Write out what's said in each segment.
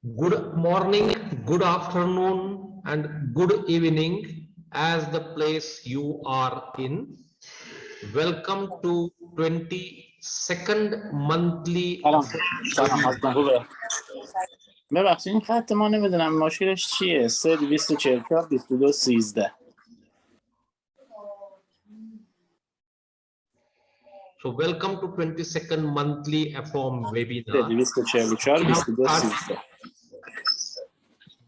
Good morning, good afternoon, and good evening as the place you are in. Welcome to 22nd monthly. ببخشید این خط ما نمیدونم مشکلش چیه. 3244 2213. So welcome to 22nd monthly AFOMP webinar. 3244 2213.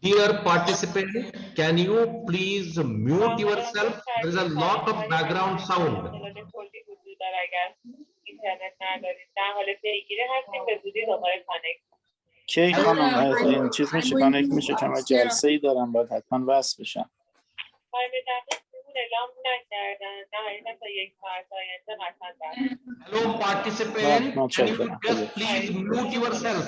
Dear participant, can you please mute yourself? There is a lot of background sound. کی خانم این چیز میشه کانکت میشه چون من جلسه ای دارم باید حتما وصل بشم. Hello participant, can you just please mute yourself?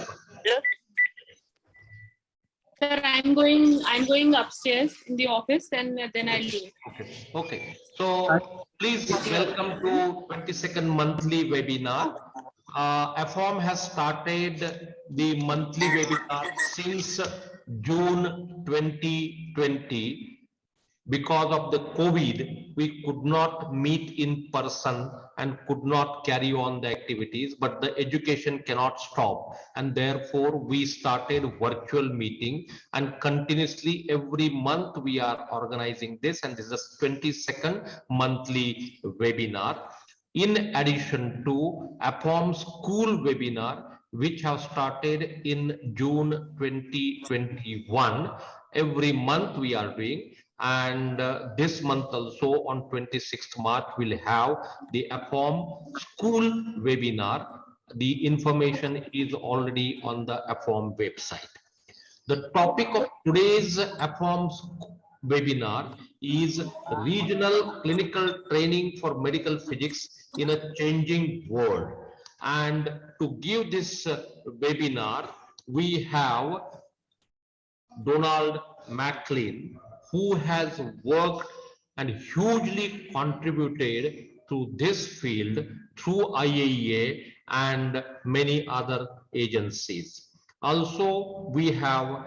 Sir, I'm going upstairs in the office and then I'll do it. Okay. So please welcome to 22nd monthly webinar. AFOMP has started the monthly webinar since June 2020. Because of the COVID, we could not meet in person and could not carry on the activities, but the education cannot stop. And therefore, we started virtual meeting and continuously every month we are organizing this. And this is the 22nd monthly webinar. In addition to AFOMP school webinar, which have started in June 2021, every month we are doing. And this month also on 26th March we'll have the AFOMP school webinar. The information is already on the AFOMP website. The topic of today's AFOMP webinar is regional clinical training for medical physics in a changing world. And to give this webinar, we have Donald Mclean, who has worked and hugely contributed to this field through IAEA and many other agencies. Also, we have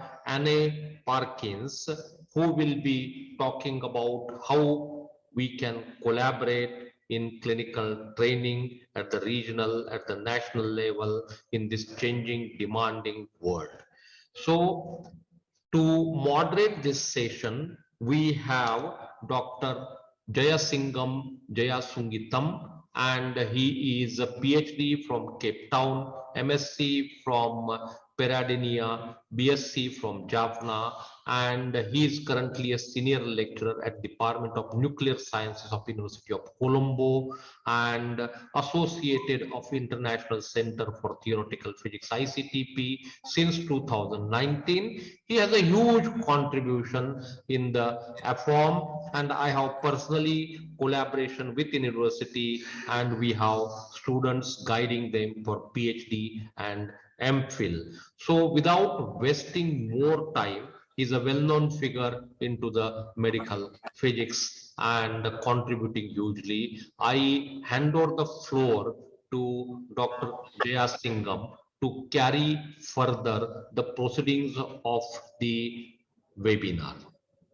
Perkins, who will be talking about how we can collaborate in clinical training at the regional, at the national level in this changing, demanding world. So, to moderate this session, we have Dr. Jeyasugiththan, and he is a PhD from Cape Town, MSc from Peradeniya, BSc from Jaffna, and he is currently a senior lecturer at Department of Nuclear Sciences of University of Colombo and associated of International Center for Theoretical Physics ICTP since 2019. He has a huge contribution in the AFOMP, and I have personally collaboration with the university, and we have students guiding them for PhD and MPhil. So without wasting more time, he's a well-known figure into the medical physics and contributing hugely. I hand over the floor to Dr. Jeyasugiththan to carry further the proceedings of the webinar.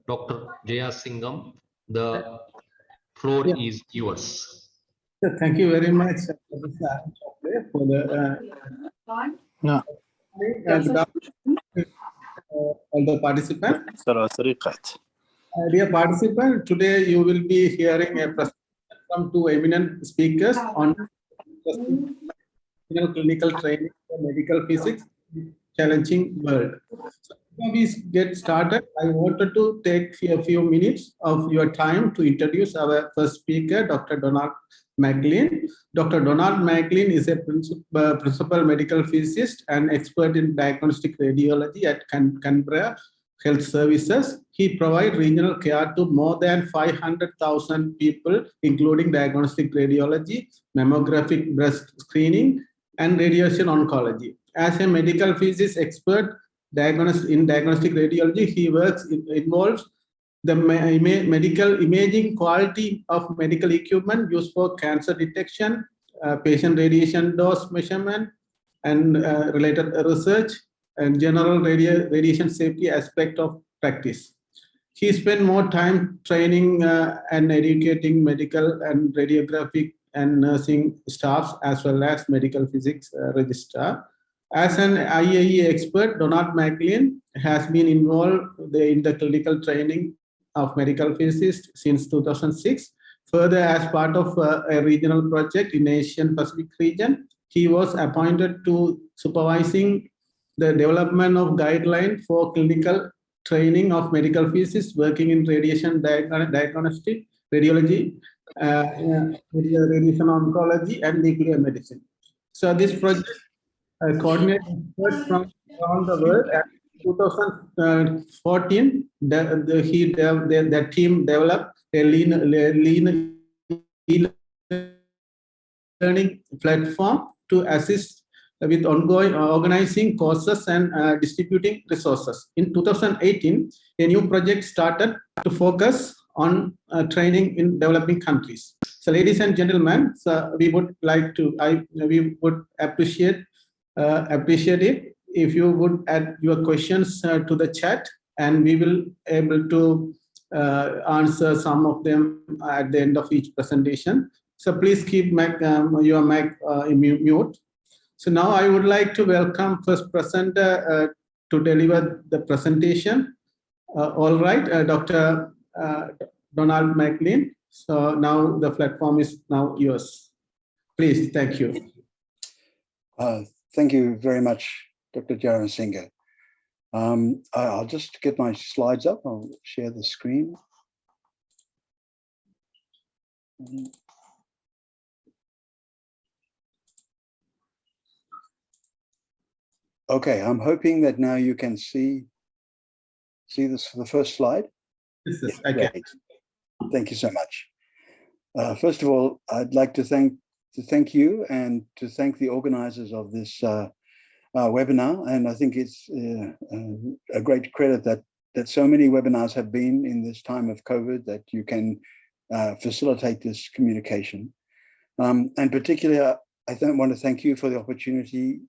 Dr. Jeyasugiththan, the floor is yours. Thank you very much for the all the participants. Dear participant, today you will be hearing a presentation from two eminent speakers on clinical training for medical physics, challenging world. So before we get started, I wanted to take a few minutes of your time to introduce our first speaker, Dr. Donald Mclean. Dr. Donald Mclean is a principal medical physicist and expert in diagnostic radiology at Canberra Health Services. He provides regional care to more than 500,000 people, including diagnostic radiology, mammographic breast screening, and radiation oncology. As a medical physicist expert in diagnostic radiology, he involves the medical imaging quality of medical equipment used for cancer detection, patient radiation dose measurement, and related research, and general radiation safety aspect of practice. He spent more time training and educating medical and radiographic and nursing staffs as well as medical physics registrar. As an IAE expert, Donald Mclean has been involved in the clinical training of medical physicists since 2006. Further, as part of a regional project in Asian Pacific region, he was appointed to supervising the development of guidelines for clinical training of medical physicists working in radiation diagnostic, radiology, radiation oncology, and nuclear medicine. So this project coordinated experts from around the world. And 2014, the team developed a lean learning platform to assist with ongoing organizing courses and distributing resources. In 2018, a new project started to focus on training in developing countries. So, ladies and gentlemen, so we would like to, we would appreciate it if you would add your questions to the chat, and we will able to answer some of them at the end of each presentation. So please keep your mic mute. So now I would like to welcome first presenter to deliver the presentation. All right, Dr. Donald Mclean. So now the platform is now yours. Please, thank you. Thank you very much, Dr. Jeyasugiththan. I'll just get my slides up. I'll share the screen. Okay, I'm hoping that now you can see this for the first slide. This is, I can. Thank you so much. First of all, I'd like to thank you and to thank the organizers of this webinar. And I think it's a great credit that so many webinars have been in this time of COVID, that you can facilitate this communication. And particularly, I want to thank you for the opportunity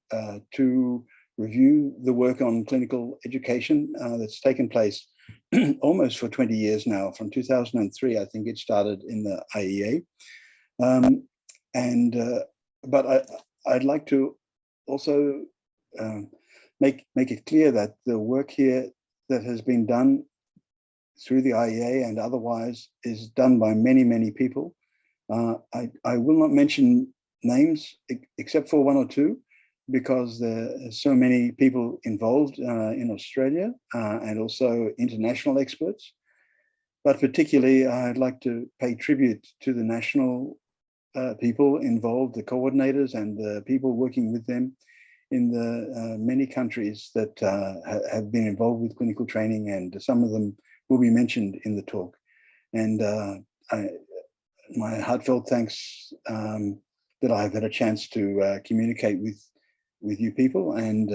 to review the work on clinical education that's taken place almost for 20 years now. From 2003, I think it started in the IEA. But I'd like to also make it clear that the work here that has been done through the IEA and otherwise is done by many, many people. I will not mention names except for one or two, because there are so many people involved in Australia and also international experts. But particularly, I'd like to pay tribute to the national people involved, the coordinators and the people working with them in the many countries that have been involved with clinical training, and some of them will be mentioned in the talk. And my heartfelt thanks that I've had a chance to communicate with you people, and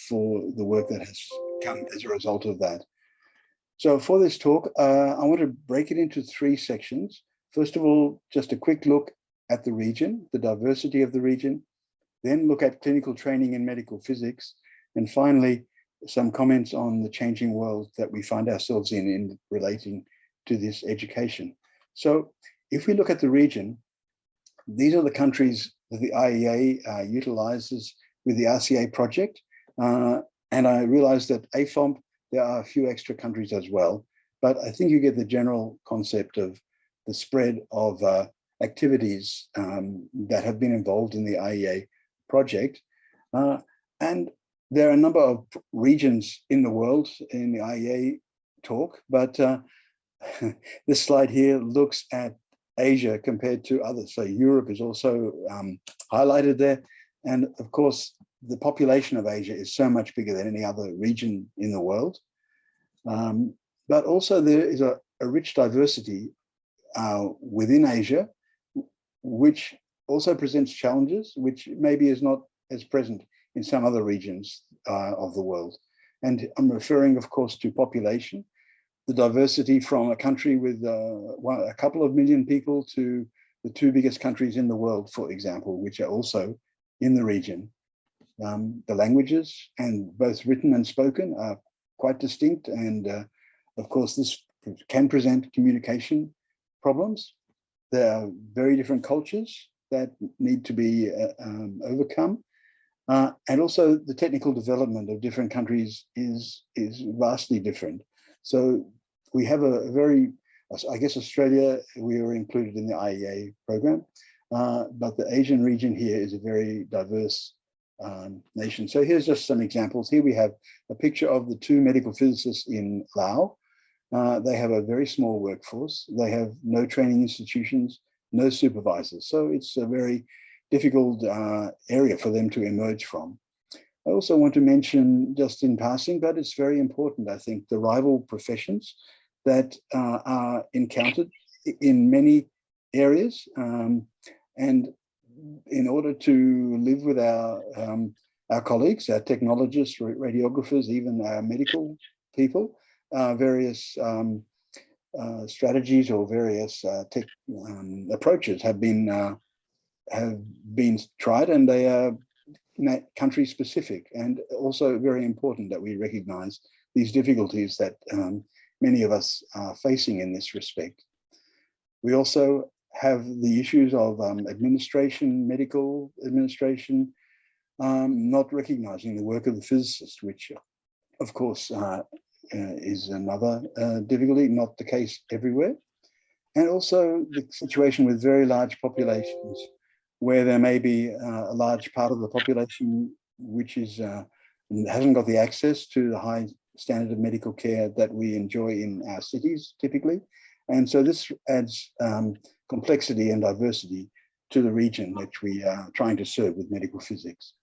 for the work that has come as a result of that. So for this talk, I want to break it into three sections. First of all, just a quick look at the region, the diversity of the region, then look at clinical training in medical physics, and finally, some comments on the changing world that we find ourselves in relating to this education. So if we look at the region, these are the countries that the IEA utilizes with the RCA project. And I realize that AFOMP, there are a few extra countries as well, but I think you get the general concept of the spread of activities that have been involved in the IEA project. And there are a number of regions in the world in the IEA talk, but this slide here looks at Asia compared to others. So Europe is also highlighted there. And of course, the population of Asia is so much bigger than any other region in the world. But also there is a rich diversity within Asia, which also presents challenges, which maybe is not as present in some other regions of the world. And I'm referring, of course, to population, the diversity from a country with a couple of million people to the two biggest countries in the world, for example, which are also in the region. The languages, and both written and spoken, are quite distinct. And of course, this can present communication problems. There are very different cultures that need to be overcome. And also the technical development of different countries is vastly different. So we have a very, I guess Australia, we are included in the IEA program, but the Asian region here is a very diverse nation. So here's just some examples. Here we have a picture of the 2 medical physicists in Laos. They have a very small workforce. They have no training institutions, no supervisors. So it's a very difficult area for them to emerge from. I also want to mention, just in passing, but it's very important, I think, the rival professions that are encountered in many areas. And in order to live with our colleagues, our technologists, radiographers, even our medical people, various strategies or various approaches have been tried, and they are country specific, and also very important that we recognize these difficulties that many of us are facing in this respect. We also have the issues of administration, medical administration, not recognizing the work of the physicist, which of course is another difficulty, not the case everywhere. And also the situation with very large populations, where there may be a large part of the population which is hasn't got the access to the high standard of medical care that we enjoy in our cities typically. And so this adds complexity and diversity to the region which we are trying to serve with medical physics.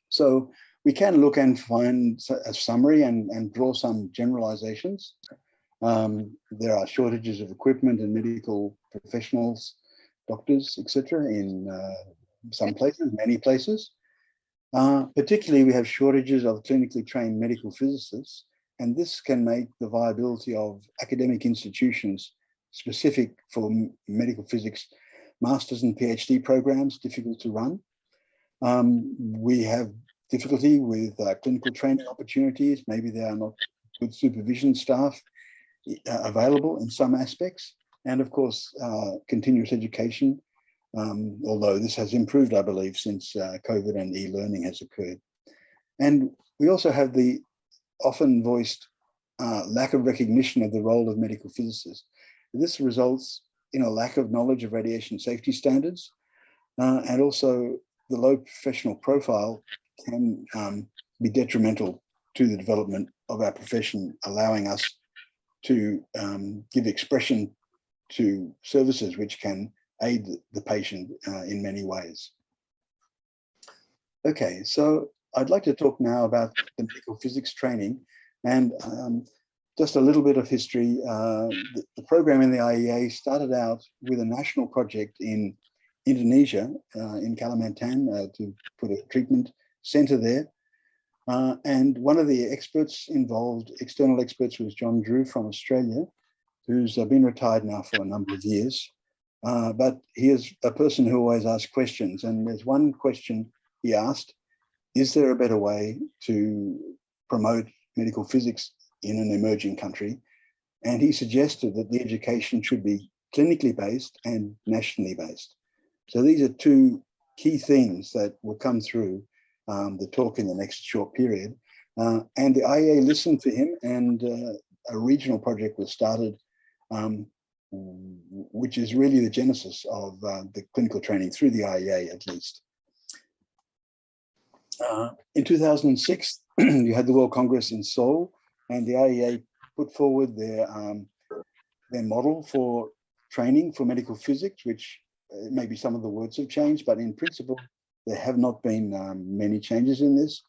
So we can look and find a summary and draw some generalizations. There are shortages of equipment and medical professionals, doctors, etc., in some places, many places. Particularly, we have shortages of clinically trained medical physicists, and this can make the viability of academic institutions specific for medical physics masters and PhD programs difficult to run. We have difficulty with clinical training opportunities. Maybe there are not good supervision staff available in some aspects. And of course, continuous education, although this has improved, I believe, since COVID and e-learning has occurred. And we also have the often voiced lack of recognition of the role of medical physicists. This results in a lack of knowledge of radiation safety standards, and also the low professional profile can be detrimental to the development of our profession, allowing us to give expression to services which can aid the patient in many ways. Okay, so I'd like to talk now about the medical physics training, and just a little bit of history. The program in the IEA started out with a national project in Indonesia, in Kalimantan, to put a treatment center there. And one of the experts involved, external experts, was John Drew from Australia, who's been retired now for a number of years. But he is a person who always asks questions. And there's one question he asked: is there a better way to promote medical physics in an emerging country? And he suggested that the education should be clinically based and nationally based. So these are two key themes that will come through the talk in the next short period. And the IEA listened to him, and a regional project was started, which is really the genesis of the clinical training through the IEA, at least. In 2006, you had the World Congress in Seoul, and the IEA put forward their model for training for medical physics, which maybe some of the words have changed, but in principle, there have not been many changes in this.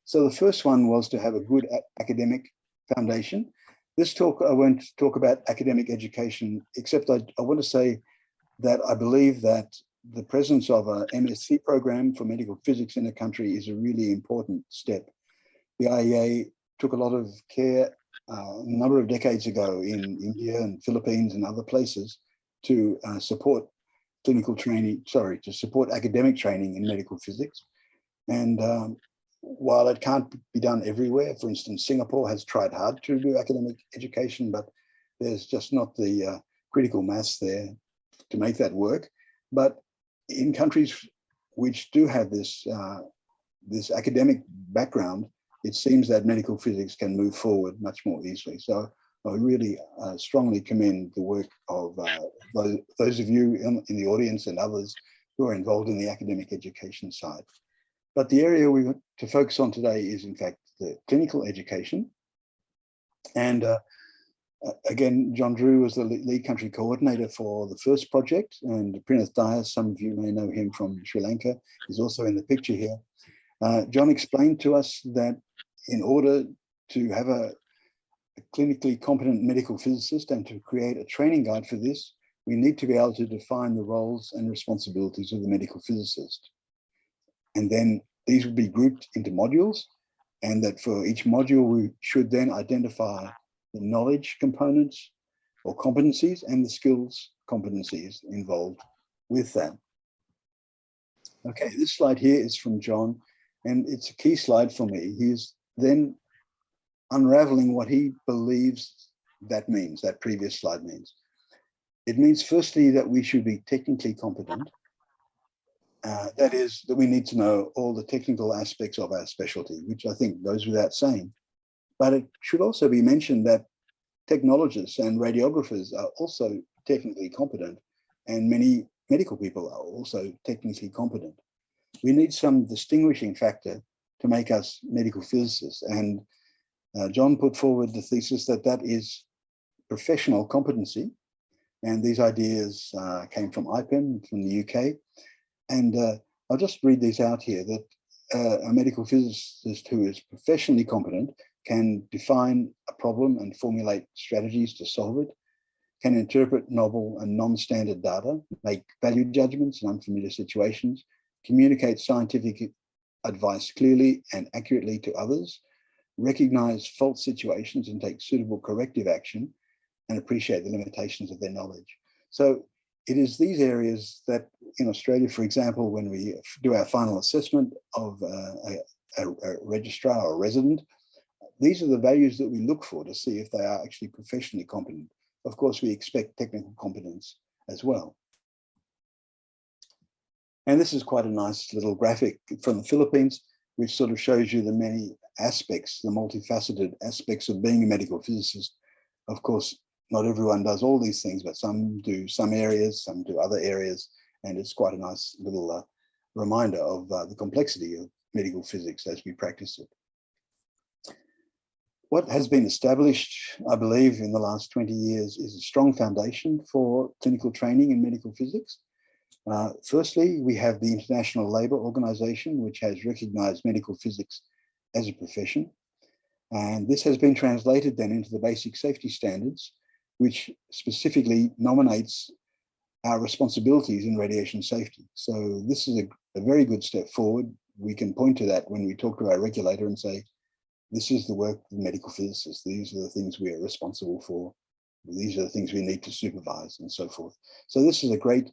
So the first one was to have a good academic foundation. This talk, I won't talk about academic education, except I want to say that I believe that the presence of a MSc program for medical physics in a country is a really important step. The IEA took a lot of care a number of decades ago in India and Philippines and other places to support clinical training, to support academic training in medical physics. And while it can't be done everywhere, for instance, Singapore has tried hard to do academic education, but there's just not the critical mass there to make that work. But in countries which do have this, this academic background, it seems that medical physics can move forward much more easily. So I really strongly commend the work of those of you in the audience and others who are involved in the academic education side. But the area we want to focus on today is, in fact, the clinical education. And again, John Drew was the lead country coordinator for the first project, and Prinath Dayas, some of you may know him from Sri Lanka, is also in the picture here. John explained to us that in order to have a clinically competent medical physicist and to create a training guide for this, we need to be able to define the roles and responsibilities of the medical physicist. And then these would be grouped into modules, and that for each module, we should then identify the knowledge components or competencies and the skills competencies involved with that. Okay, this slide here is from John, and it's a key slide for me. He's then unraveling what he believes that means, that previous slide means. It means firstly that we should be technically competent. That is, that we need to know all the technical aspects of our specialty, which I think goes without saying. But it should also be mentioned that technologists and radiographers are also technically competent, and many medical people are also technically competent. We need some distinguishing factor to make us medical physicists. And John put forward the thesis that that is professional competency. And these ideas came from IPEM from the UK. And I'll just read these out here, that a medical physicist who is professionally competent can define a problem and formulate strategies to solve it, can interpret novel and non-standard data, make value judgments in unfamiliar situations, communicate scientific advice clearly and accurately to others, recognize false situations and take suitable corrective action, and appreciate the limitations of their knowledge. So it is these areas that in Australia, for example, when we do our final assessment of a registrar or resident, these are the values that we look for to see if they are actually professionally competent. Of course, we expect technical competence as well. And this is quite a nice little graphic from the Philippines, which sort of shows you the many aspects, the multifaceted aspects of being a medical physicist. Of course, not everyone does all these things, but some do some areas, some do other areas. And it's quite a nice little reminder of the complexity of medical physics as we practice it. What has been established, I believe, in the last 20 years is a strong foundation for clinical training in medical physics. Firstly, we have the International Labour Organization, which has recognized medical physics as a profession. And this has been translated then into the basic safety standards, which specifically nominates our responsibilities in radiation safety. So this is a very good step forward. We can point to that when we talk to our regulator and say, this is the work of the medical physicists. These are the things we are responsible for. These are the things we need to supervise and so forth. So this is a great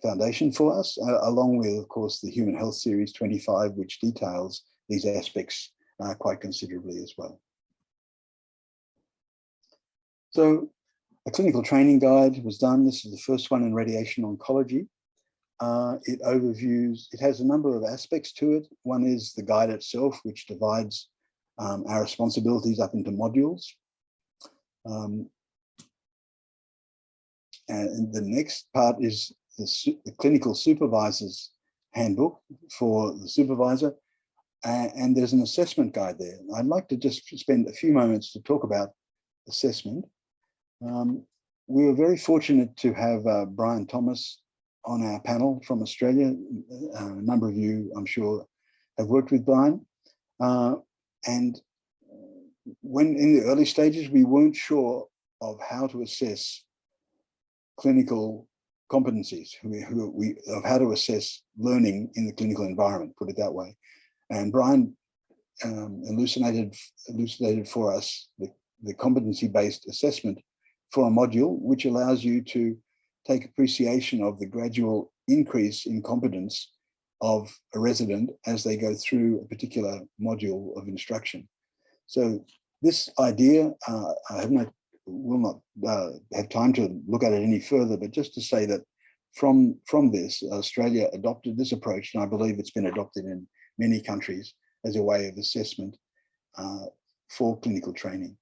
foundation for us, along with, of course, the Human Health Series 25, which details these aspects quite considerably as well. So a clinical training guide was done. This is the first one in radiation oncology. It has a number of aspects to it. One is the guide itself, which divides our responsibilities up into modules. And the next part is the clinical supervisor's handbook for the supervisor. And there's an assessment guide there. I'd like to just spend a few moments to talk about assessment. We were very fortunate to have Brian Thomas on our panel from Australia. A number of you, I'm sure, have worked with Brian. And when in the early stages, we weren't sure of how to assess clinical competencies, of how to assess learning in the clinical environment, put it that way. And Brian elucidated for us the competency-based assessment for a module, which allows you to take appreciation of the gradual increase in competence of a resident as they go through a particular module of instruction. So this idea, will not have time to look at it any further, but just to say that from this, Australia adopted this approach, and I believe it's been adopted in many countries as a way of assessment for clinical training.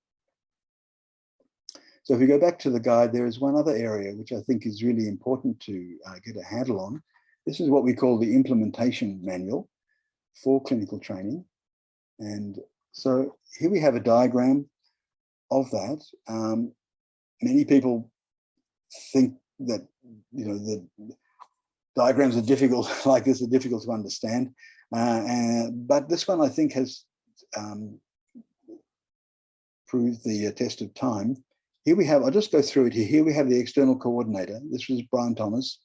So if we go back to the guide, there is one other area which I think is really important to get a handle on. This is what we call the implementation manual for clinical training. And so here we have a diagram of that. Many people think that, you know, the diagrams are difficult, like this, are difficult to understand. But this one, I think, has proved the test of time. Here we have, I'll just go through it here. Here we have the external coordinator. This was Brian Thomas.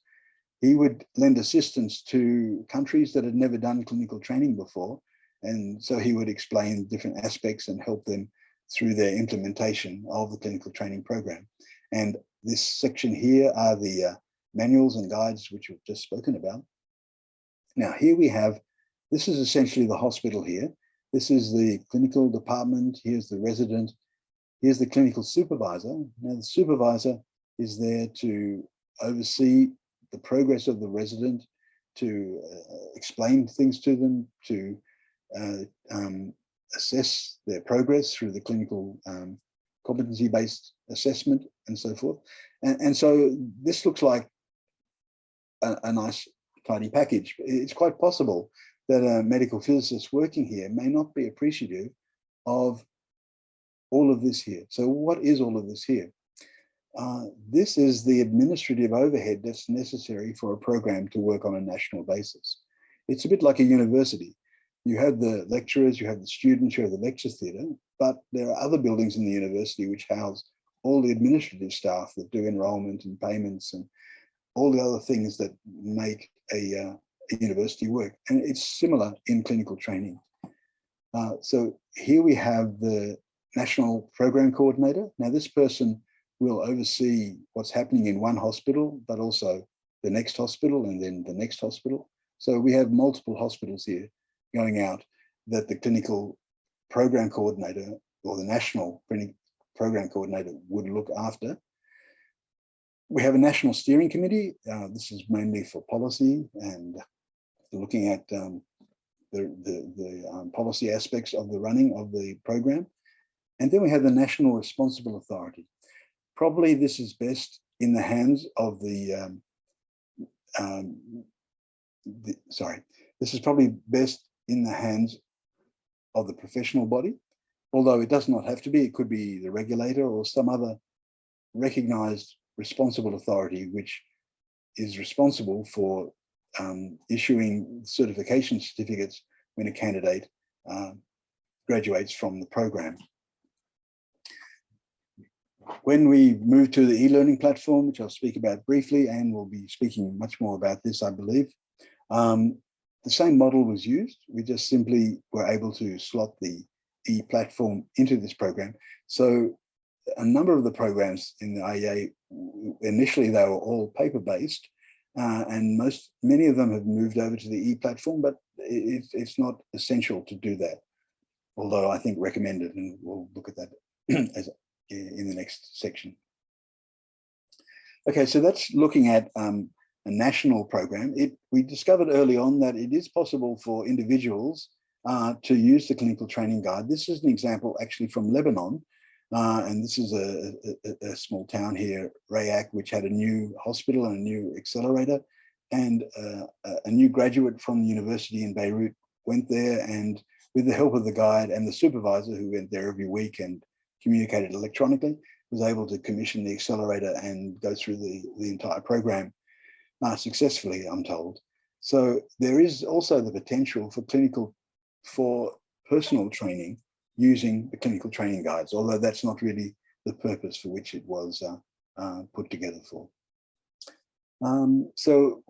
He would lend assistance to countries that had never done clinical training before. And so he would explain different aspects and help them through their implementation of the clinical training program. And this section here are the manuals and guides which we've just spoken about. Now here we have, this is essentially the hospital here. This is the clinical department. Here's the resident. Here's the clinical supervisor. Now the supervisor is there to oversee the progress of the resident, to explain things to them, to assess their progress through the clinical competency-based assessment and so forth. And so this looks like a nice, tidy package. It's quite possible that a medical physicist working here may not be appreciative of all of this here. So what is all of this here? This is the administrative overhead that's necessary for a program to work on a national basis. It's a bit like a university. You have the lecturers, you have the students, you have the lecture theatre, but there are other buildings in the university which house all the administrative staff that do enrolment and payments and all the other things that make a university work. And it's similar in clinical training. So here we have the National Program Coordinator. Now this person will oversee what's happening in one hospital, but also the next hospital and then the next hospital. So we have multiple hospitals here going out that the clinical program coordinator or the national program coordinator would look after. We have a national steering committee. This is mainly for policy and looking at the policy aspects of the running of the program. And then we have the national responsible authority. Probably this is best in the hands of this is probably best in the hands of the professional body, although it does not have to be. It could be the regulator or some other recognized responsible authority which is responsible for issuing certification certificates when a candidate graduates from the program. When we move to the e-learning platform, which I'll speak about briefly, and we'll be speaking much more about this, I believe, the same model was used. We just simply were able to slot the e-platform into this program. So a number of the programs in the IEA, initially they were all paper-based, and many of them have moved over to the e-platform, but it's not essential to do that, although I think recommended, and we'll look at that as in the next section. Okay, so that's looking at a national program. We discovered early on that it is possible for individuals to use the clinical training guide. This is an example actually from Lebanon, and this is a small town here, Rayak, which had a new hospital and a new accelerator, and a new graduate from the university in Beirut went there, and with the help of the guide and the supervisor who went there every week and communicated electronically, was able to commission the accelerator and go through the entire program successfully, I'm told. So there is also the potential for personal training using the clinical training guides, although that's not really the purpose for which it was put together for. So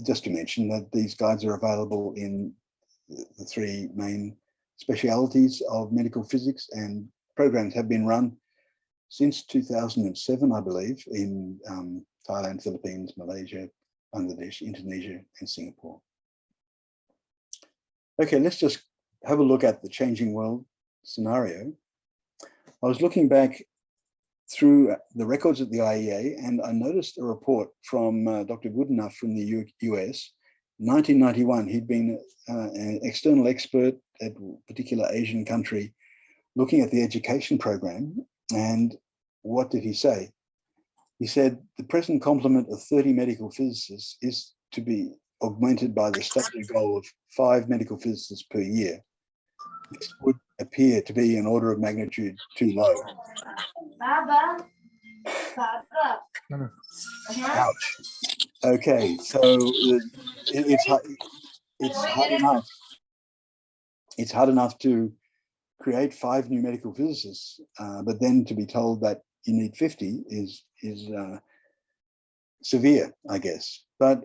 just to mention that these guides are available in the three main specialities of medical physics, and programs have been run since 2007, I believe, in Thailand, Philippines, Malaysia, Bangladesh, Indonesia, and Singapore. Okay, let's just have a look at the changing world scenario. I was looking back through the records at the IEA, and I noticed a report from Dr. Goodenough from the US. 1991, he'd been an external expert at a particular Asian country looking at the education program. And what did he say? He said, the present complement of 30 medical physicists is to be augmented by the stated goal of 5 medical physicists per year. This would appear to be an order of magnitude too low. Baba. Ouch. Okay, so it's hard enough. It's hard enough to create 5 new medical physicists, but then to be told that you need 50 is severe, I guess. But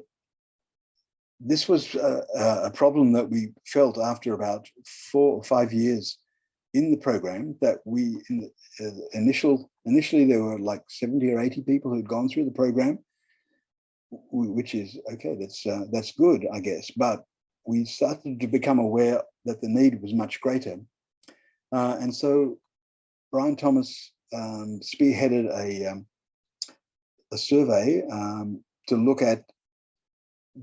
this was a problem that we felt after about 4 or 5 years in the program, that we initially there were like 70 or 80 people who'd gone through the program, which is okay, that's good, I guess. But we started to become aware that the need was much greater. And so Brian Thomas spearheaded a survey to look at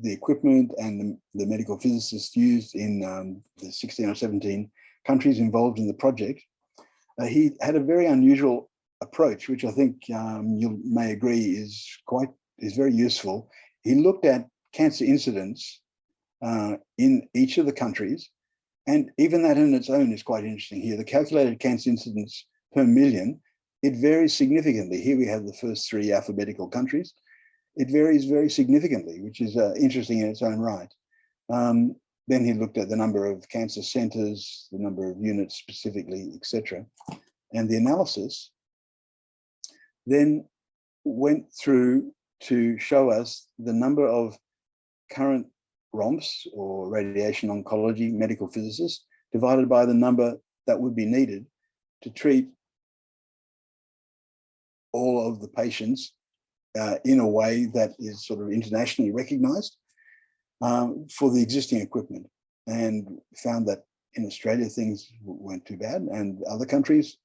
the equipment and the medical physicists used in the 16 or 17 countries involved in the project. He had a very unusual approach, which I think you may agree is very useful. He looked at cancer incidence in each of the countries, and even that in its own is quite interesting here. The calculated cancer incidence per million, it varies significantly. Here we have the first 3 alphabetical countries. It varies very significantly, which is interesting in its own right. Then he looked at the number of cancer centers, the number of units specifically, etc. And the analysis then went through to show us the number of current ROMPs, or radiation oncology medical physicists, divided by the number that would be needed to treat all of the patients in a way that is sort of internationally recognized for the existing equipment, and found that in Australia things weren't too bad, and other countries,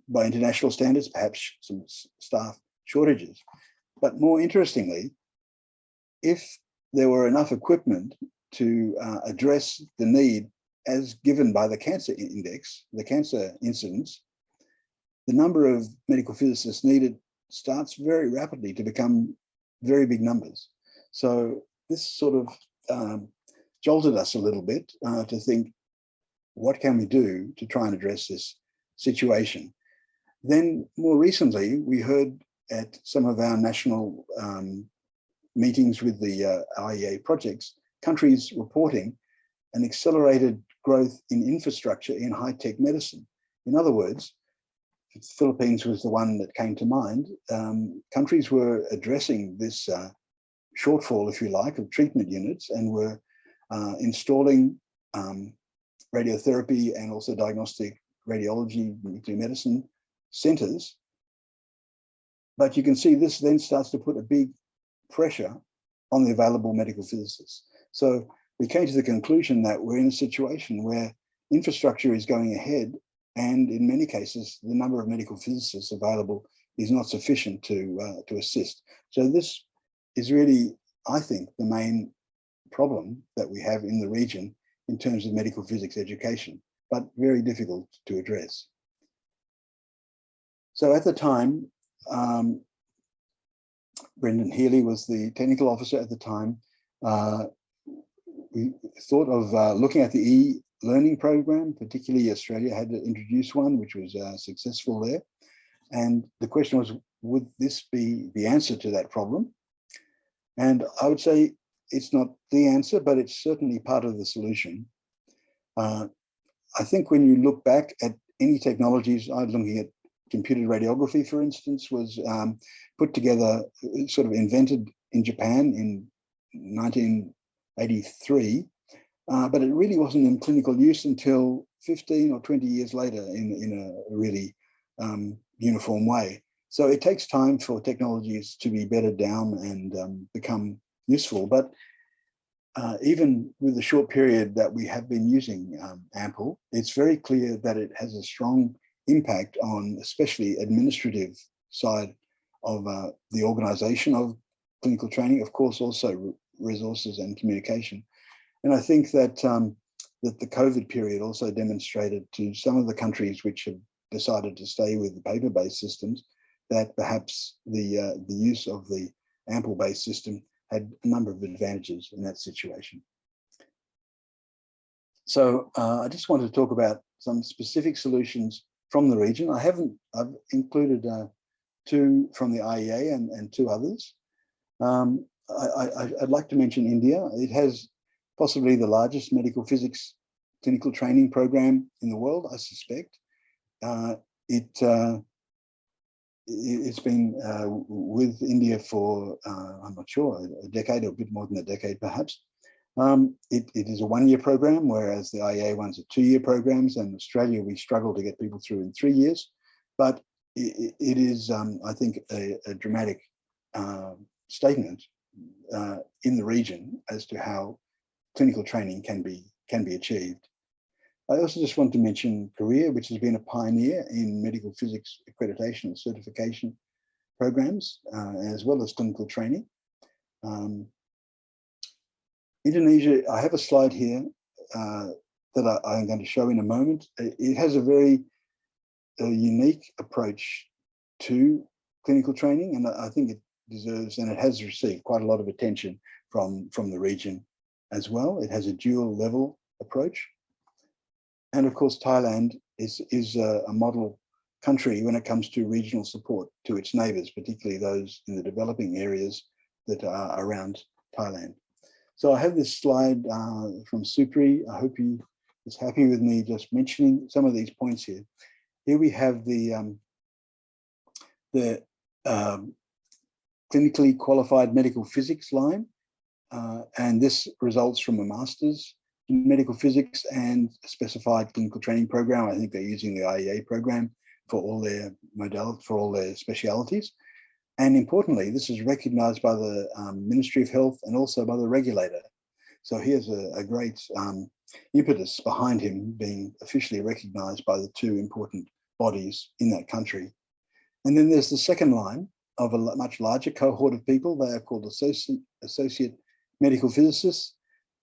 by international standards, perhaps some staff shortages. But more interestingly, if there were enough equipment to address the need as given by the cancer index, the cancer incidence, the number of medical physicists needed starts very rapidly to become very big numbers. So this sort of jolted us a little bit to think, what can we do to try and address this situation? Then more recently, we heard at some of our national meetings with the IEA projects, countries reporting an accelerated growth in infrastructure in high-tech medicine. In other words, the Philippines was the one that came to mind. Countries were addressing this shortfall, if you like, of treatment units, and were installing radiotherapy and also diagnostic radiology, nuclear medicine centers. But you can see this then starts to put a big pressure on the available medical physicists. So we came to the conclusion that we're in a situation where infrastructure is going ahead, and in many cases, the number of medical physicists available is not sufficient to assist. So this is really, I think, the main problem that we have in the region in terms of medical physics education, but very difficult to address. So at the time, Brendan Healy was the technical officer at the time. We thought of looking at the e-learning program, particularly Australia had to introduce one, which was successful there. And the question was, would this be the answer to that problem? And I would say it's not the answer, but it's certainly part of the solution. I think when you look back at any technologies, I'm looking at computed radiography, for instance, was put together, sort of invented in Japan in 1983, but it really wasn't in clinical use until 15 or 20 years later in a really uniform way. So it takes time for technologies to be bedded down and become useful. But even with the short period that we have been using AMPL, it's very clear that it has a strong impact on especially administrative side of the organisation of clinical training, of course, also resources and communication. And I think that that the COVID period also demonstrated to some of the countries which have decided to stay with the paper-based systems that perhaps the use of the AMPL-based system had a number of advantages in that situation. So I just wanted to talk about some specific solutions from the region. I've included 2 from the IEA and 2 others. I'd like to mention India. It has possibly the largest medical physics clinical training program in the world, I suspect. It's been with India for, I'm not sure, a decade or a bit more than a decade, perhaps. It is a 1-year program, whereas the IEA ones are 2-year programs, and Australia, we struggle to get people through in 3 years. But it is, I think, a dramatic statement in the region as to how clinical training can be achieved. I also just want to mention Korea, which has been a pioneer in medical physics accreditation and certification programs, as well as clinical training. Indonesia, I have a slide here that I'm going to show in a moment. It has a very unique approach to clinical training, and I think it deserves, and it has received quite a lot of attention from the region as well. It has a dual level approach. And of course, Thailand is a model country when it comes to regional support to its neighbours, particularly those in the developing areas that are around Thailand. So I have this slide from Supri. I hope he is happy with me just mentioning some of these points here. Here we have the clinically qualified medical physics line, and this results from a master's in medical physics and a specified clinical training program. I think they're using the IEA program for all their modalities, for all their specialities. And importantly, this is recognized by the Ministry of Health and also by the regulator. So here's a great impetus behind him being officially recognized by the 2 important bodies in that country. And then there's the second line of a much larger cohort of people. They are called associate medical physicists.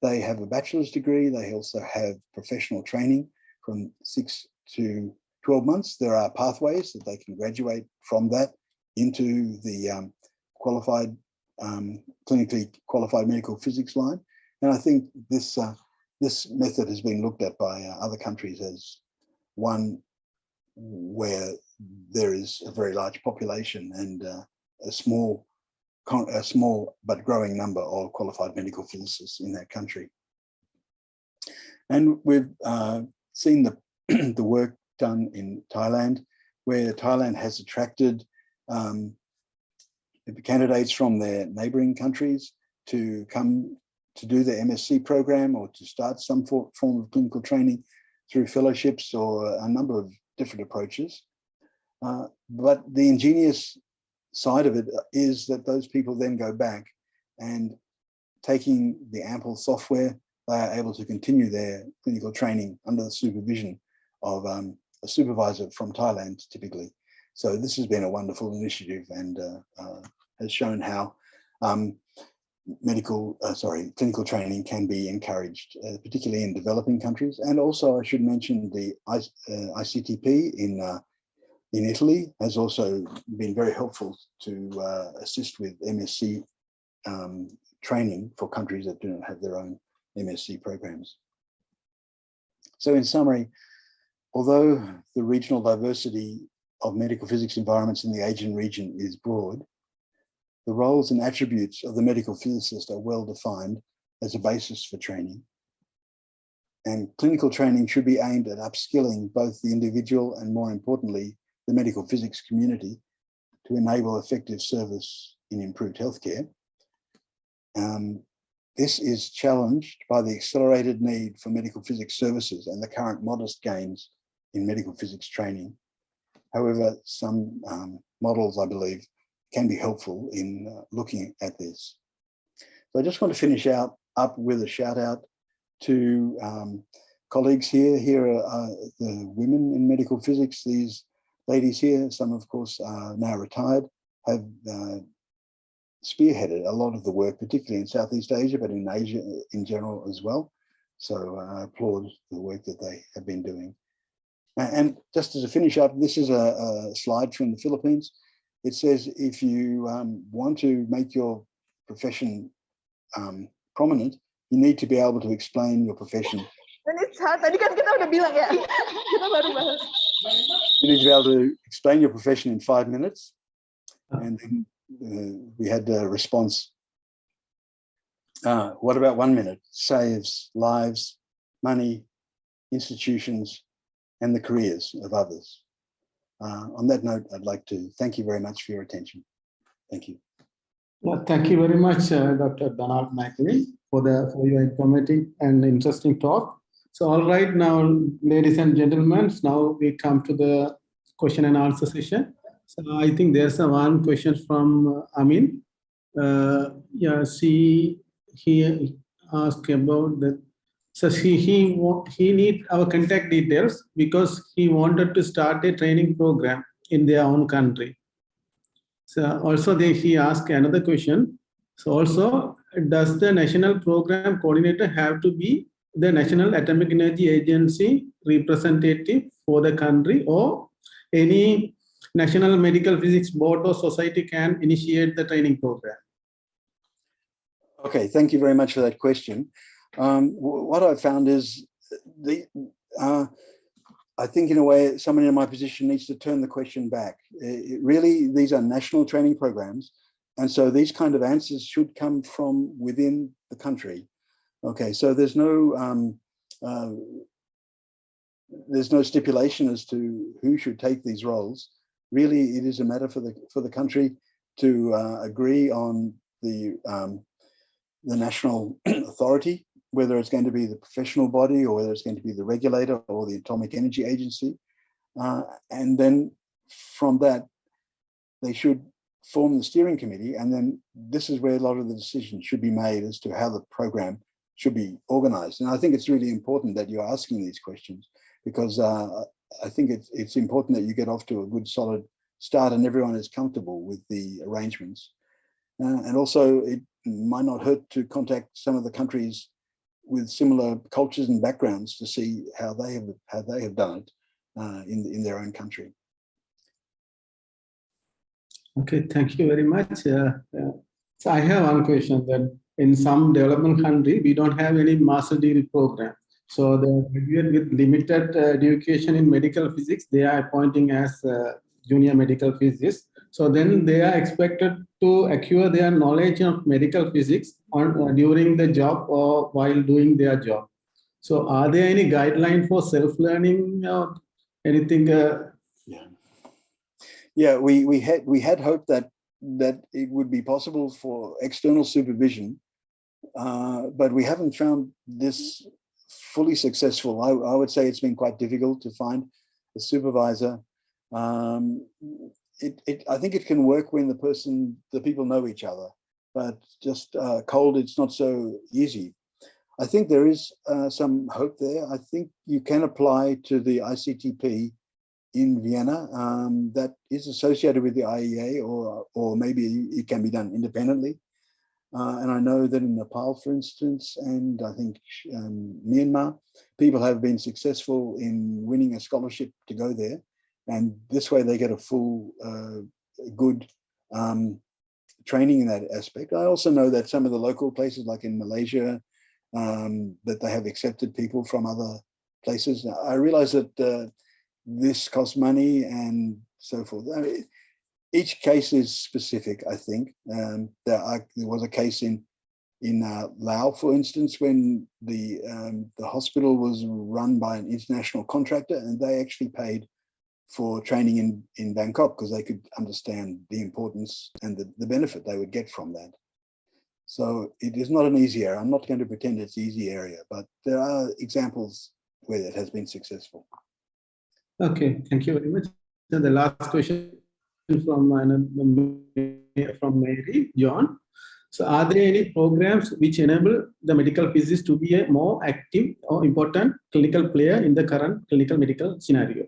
They have a bachelor's degree. They also have professional training from 6 to 12 months. There are pathways that they can graduate from that into the qualified, clinically qualified medical physics line. And I think this method has been looked at by other countries as one where there is a very large population and a small but growing number of qualified medical physicists in that country. And we've seen the work done in Thailand, where Thailand has attracted candidates from their neighboring countries to come to do the MSc program or to start some form of clinical training through fellowships or a number of different approaches. But the ingenious side of it is that those people then go back and, taking the AMPL software, they are able to continue their clinical training under the supervision of a supervisor from Thailand, typically. So this has been a wonderful initiative and has shown how clinical training can be encouraged, particularly in developing countries. And also I should mention the ICTP in Italy has also been very helpful to assist with MSc training for countries that do not have their own MSc programs. So in summary, although the regional diversity of medical physics environments in the Asian region is broad, the roles and attributes of the medical physicist are well defined as a basis for training. And clinical training should be aimed at upskilling both the individual and, more importantly, the medical physics community to enable effective service in improved healthcare. This is challenged by the accelerated need for medical physics services and the current modest gains in medical physics training. However, some models, I believe, can be helpful in looking at this. So I just want to finish out up with a shout out to colleagues here. Here are the women in medical physics. These ladies here, some of course are now retired, have spearheaded a lot of the work, particularly in Southeast Asia, but in Asia in general as well. So I applaud the work that they have been doing. And just as a finish up, this is a slide from the Philippines. It says, if you want to make your profession prominent, you need to be able to explain your profession. Tadi kan kita udah bilang ya, kita baru bahas. You need to be able to explain your profession in 5 minutes. And then we had a response. What about 1 minute? Saves lives, money, institutions, and the careers of others. On that note, I'd like to thank you very much for your attention. Thank you. Well, thank you very much, Dr. Donald Mclean, for your informative and interesting talk. So, all right, now, ladies and gentlemen, now we come to the question and answer session. So, I think there's one question from Amin. Yeah, he asked about that. So he need our contact details because he wanted to start a training program in their own country. So also he asked another question. So also, does the national program coordinator have to be the National Atomic Energy Agency representative for the country, or any National Medical Physics Board or society can initiate the training program? Okay, thank you very much for that question. What I found is I think in a way someone in my position needs to turn the question back. Really, these are national training programs, and so these kind of answers should come from within the country. Okay, so there's no stipulation as to who should take these roles. Really, it is a matter for the country to agree on the national authority, whether it's going to be the professional body or whether it's going to be the regulator or the Atomic Energy Agency. And then from that, they should form the steering committee. And then this is where a lot of the decisions should be made as to how the program should be organized. And I think it's really important that you're asking these questions, because I think it's important that you get off to a good solid start and everyone is comfortable with the arrangements. And also it might not hurt to contact some of the countries with similar cultures and backgrounds to see how they have done it in their own country. Okay, thank you very much. So I have one question that in some development country, we don't have any master degree program. So the graduate with limited education in medical physics, they are appointing as junior medical physicists. So then they are expected to acquire their knowledge of medical physics during the job or while doing their job. So are there any guidelines for self-learning or anything? Yeah, we had hoped that it would be possible for external supervision, but we haven't found this fully successful. I would say it's been quite difficult to find a supervisor. I think it can work when the people know each other, but just cold, it's not so easy. I think there is some hope there. I think you can apply to the ICTP in Vienna that is associated with the IEA, or maybe it can be done independently. And I know that in Nepal, for instance, and I think Myanmar, people have been successful in winning a scholarship to go there. And this way they get a full, good training in that aspect. I also know that some of the local places, like in Malaysia, that they have accepted people from other places. I realize that this costs money and so forth. I mean, each case is specific, I think. There was a case in Laos, for instance, when the hospital was run by an international contractor, and they actually paid for training in Bangkok because they could understand the importance and the benefit they would get from that. So it is not an easy area. I'm not going to pretend it's an easy area, but there are examples where it has been successful. Okay, thank you very much. So the last question from Mary, John. So are there any programs which enable the medical physicist to be a more active or important clinical player in the current clinical medical scenario?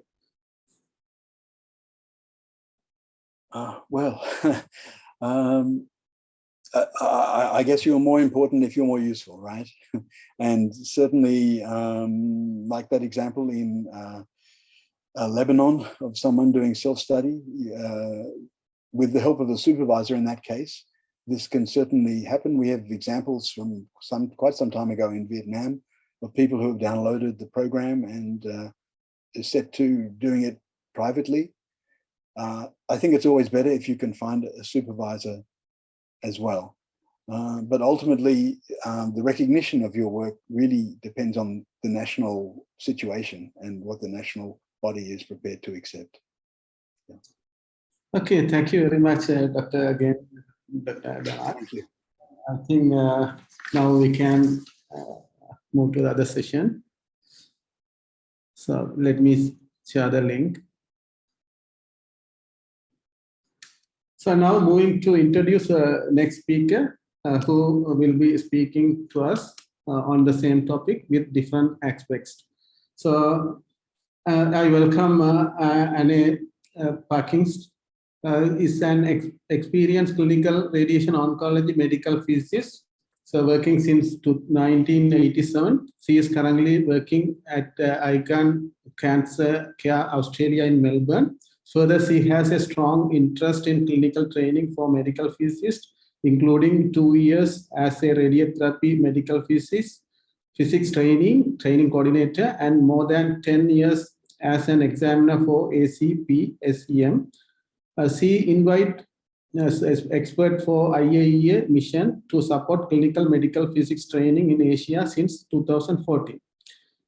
Well, I guess you're more important if you're more useful, right? And certainly, like that example in Lebanon of someone doing self-study, with the help of a supervisor in that case, this can certainly happen. We have examples from quite some time ago in Vietnam of people who have downloaded the program and is set to doing it privately. I think it's always better if you can find a supervisor as well. But ultimately, the recognition of your work really depends on the national situation and what the national body is prepared to accept. Yeah. Okay, thank you very much, Dr. Again. Dr. Thank you. I think now we can move to the other session. So let me share the link. So now moving to introduce next speaker who will be speaking to us on the same topic with different aspects. So I welcome Anne Perkins. Is an experienced clinical radiation oncology medical physicist. So working since 1987. She is currently working at Icon Cancer Care Australia in Melbourne. Further, she has a strong interest in clinical training for medical physicists, including 2 years as a radiotherapy medical physics training coordinator, and more than 10 years as an examiner for ACP-SEM. She invite as expert for IAEA mission to support clinical medical physics training in Asia since 2014,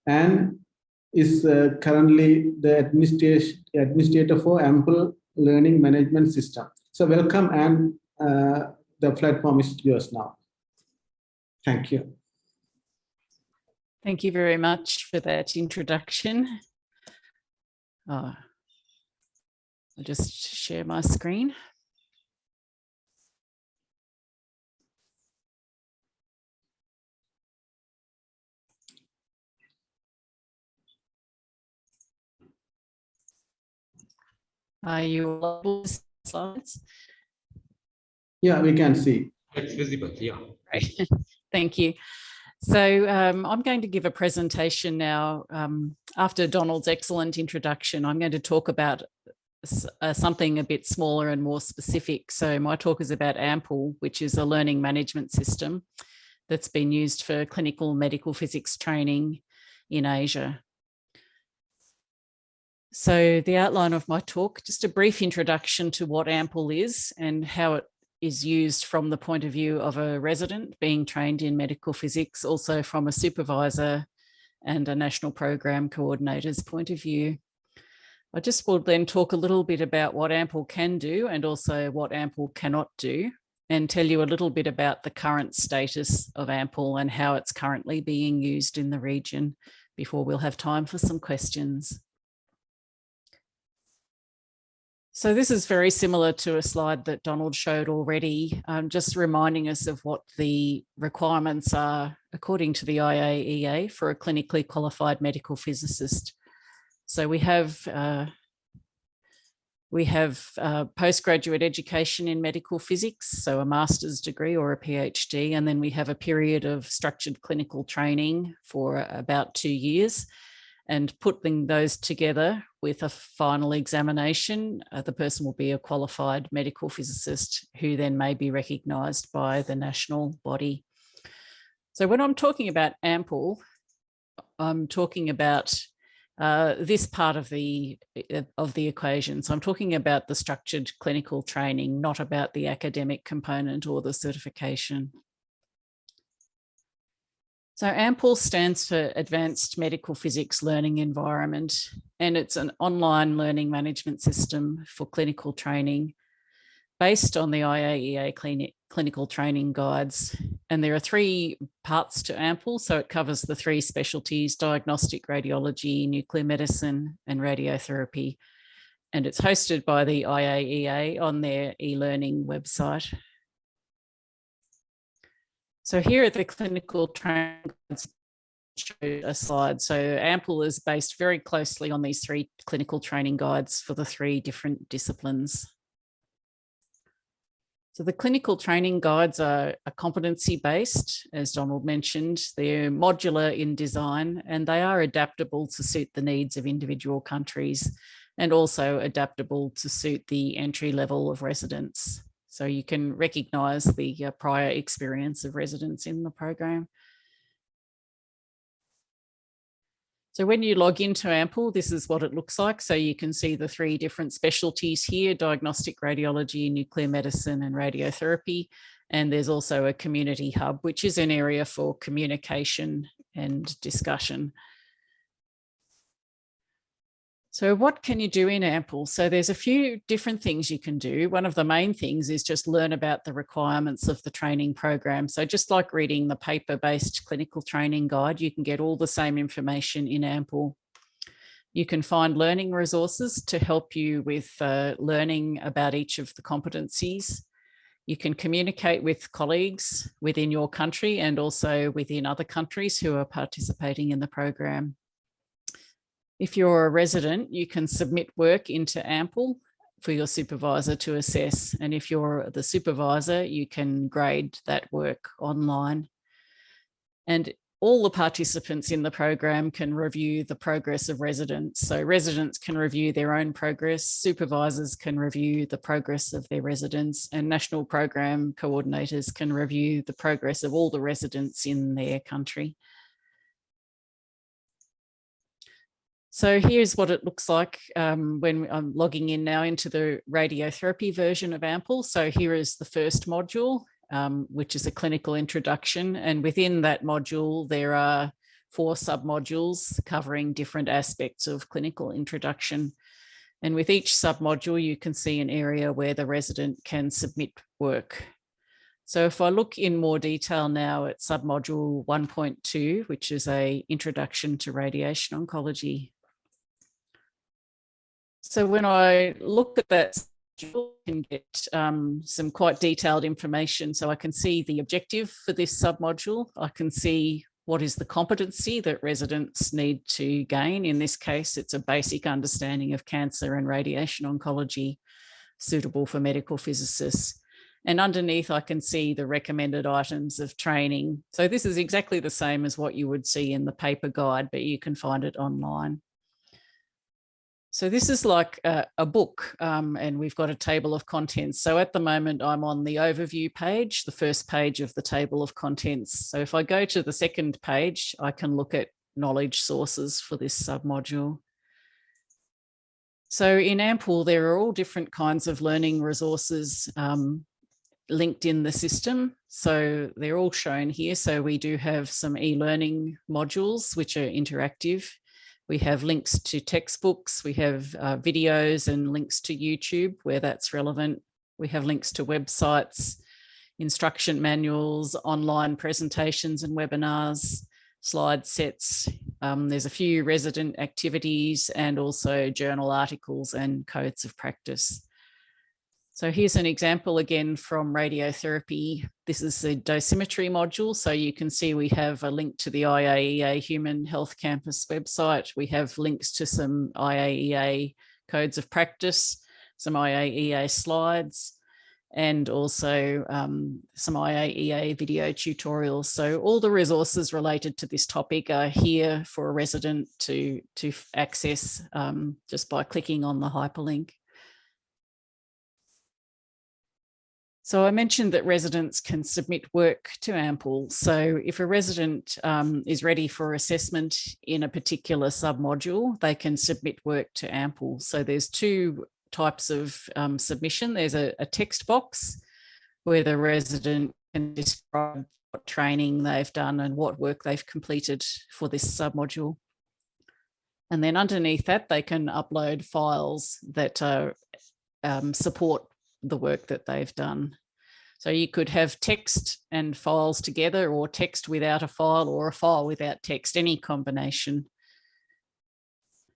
and is currently the administrator for Ample Learning Management System. So welcome, and the platform is yours now. Thank you. Thank you very much for that introduction. I'll just share my screen. Are you able to see the slides? Yeah, we can see. It's visible, yeah. Great. Thank you. So I'm going to give a presentation now. After Donald's excellent introduction, I'm going to talk about something a bit smaller and more specific. So my talk is about AMPLE, which is a learning management system that's been used for clinical medical physics training in Asia. So the outline of my talk, just a brief introduction to what AMPLE is and how it is used from the point of view of a resident being trained in medical physics, also from a supervisor and a national program coordinator's point of view. I just will then talk a little bit about what AMPLE can do and also what AMPLE cannot do, and tell you a little bit about the current status of AMPLE and how it's currently being used in the region before we'll have time for some questions. So this is very similar to a slide that Donald showed already, just reminding us of what the requirements are according to the IAEA for a clinically qualified medical physicist. So we have postgraduate education in medical physics, so a master's degree or a PhD, and then we have a period of structured clinical training for about 2 years. And putting those together with a final examination, the person will be a qualified medical physicist who then may be recognised by the national body. So when I'm talking about AMPLE, I'm talking about this part of the equation. So I'm talking about the structured clinical training, not about the academic component or the certification. So AMPLE stands for Advanced Medical Physics Learning Environment, and it's an online learning management system for clinical training based on the IAEA clinical training guides. And there are 3 parts to AMPLE. So it covers the 3 specialties: diagnostic radiology, nuclear medicine, and radiotherapy. And it's hosted by the IAEA on their e-learning website. So here are the clinical training guides. Show a slide. So AMPL is based very closely on these 3 clinical training guides for the 3 different disciplines. So the clinical training guides are competency-based, as Donald mentioned. They're modular in design and they are adaptable to suit the needs of individual countries and also adaptable to suit the entry level of residents. So you can recognise the prior experience of residents in the program. So when you log into AMPL, this is what it looks like. So you can see the 3 different specialties here: diagnostic radiology, nuclear medicine, and radiotherapy. And there's also a community hub, which is an area for communication and discussion. So what can you do in AMPL? So there's a few different things you can do. One of the main things is just learn about the requirements of the training program. So just like reading the paper-based clinical training guide, you can get all the same information in AMPL. You can find learning resources to help you with learning about each of the competencies. You can communicate with colleagues within your country and also within other countries who are participating in the program. If you're a resident, you can submit work into AMPL for your supervisor to assess. And if you're the supervisor, you can grade that work online. And all the participants in the program can review the progress of residents. So residents can review their own progress, supervisors can review the progress of their residents, and national program coordinators can review the progress of all the residents in their country. So here's what it looks like when I'm logging in now into the radiotherapy version of AMPL. So here is the first module, which is a clinical introduction. And within that module, there are 4 submodules covering different aspects of clinical introduction. And with each submodule, you can see an area where the resident can submit work. So if I look in more detail now at submodule 1.2, which is an introduction to radiation oncology. So when I look at that, I can get some quite detailed information. So I can see the objective for this submodule. I can see what is the competency that residents need to gain. In this case, it's a basic understanding of cancer and radiation oncology suitable for medical physicists. And underneath, I can see the recommended items of training. So this is exactly the same as what you would see in the paper guide, but you can find it online. So this is like a book, and we've got a table of contents. So at the moment, I'm on the overview page, the first page of the table of contents. So if I go to the second page, I can look at knowledge sources for this submodule. So in AMPL, there are all different kinds of learning resources linked in the system. So they're all shown here. So we do have some e-learning modules, which are interactive. We have links to textbooks, we have videos and links to YouTube where that's relevant. We have links to websites, instruction manuals, online presentations and webinars, slide sets. There's a few resident activities and also journal articles and codes of practice. So here's an example again from radiotherapy. This is the dosimetry module. So you can see we have a link to the IAEA Human Health Campus website. We have links to some IAEA codes of practice, some IAEA slides, and also some IAEA video tutorials. So all the resources related to this topic are here for a resident to access just by clicking on the hyperlink. So I mentioned that residents can submit work to AMPL. So if a resident is ready for assessment in a particular submodule, they can submit work to AMPL. So there's 2 types of submission. There's a text box where the resident can describe what training they've done and what work they've completed for this submodule. And then underneath that, they can upload files that support the work that they've done. So you could have text and files together, or text without a file, or a file without text, any combination.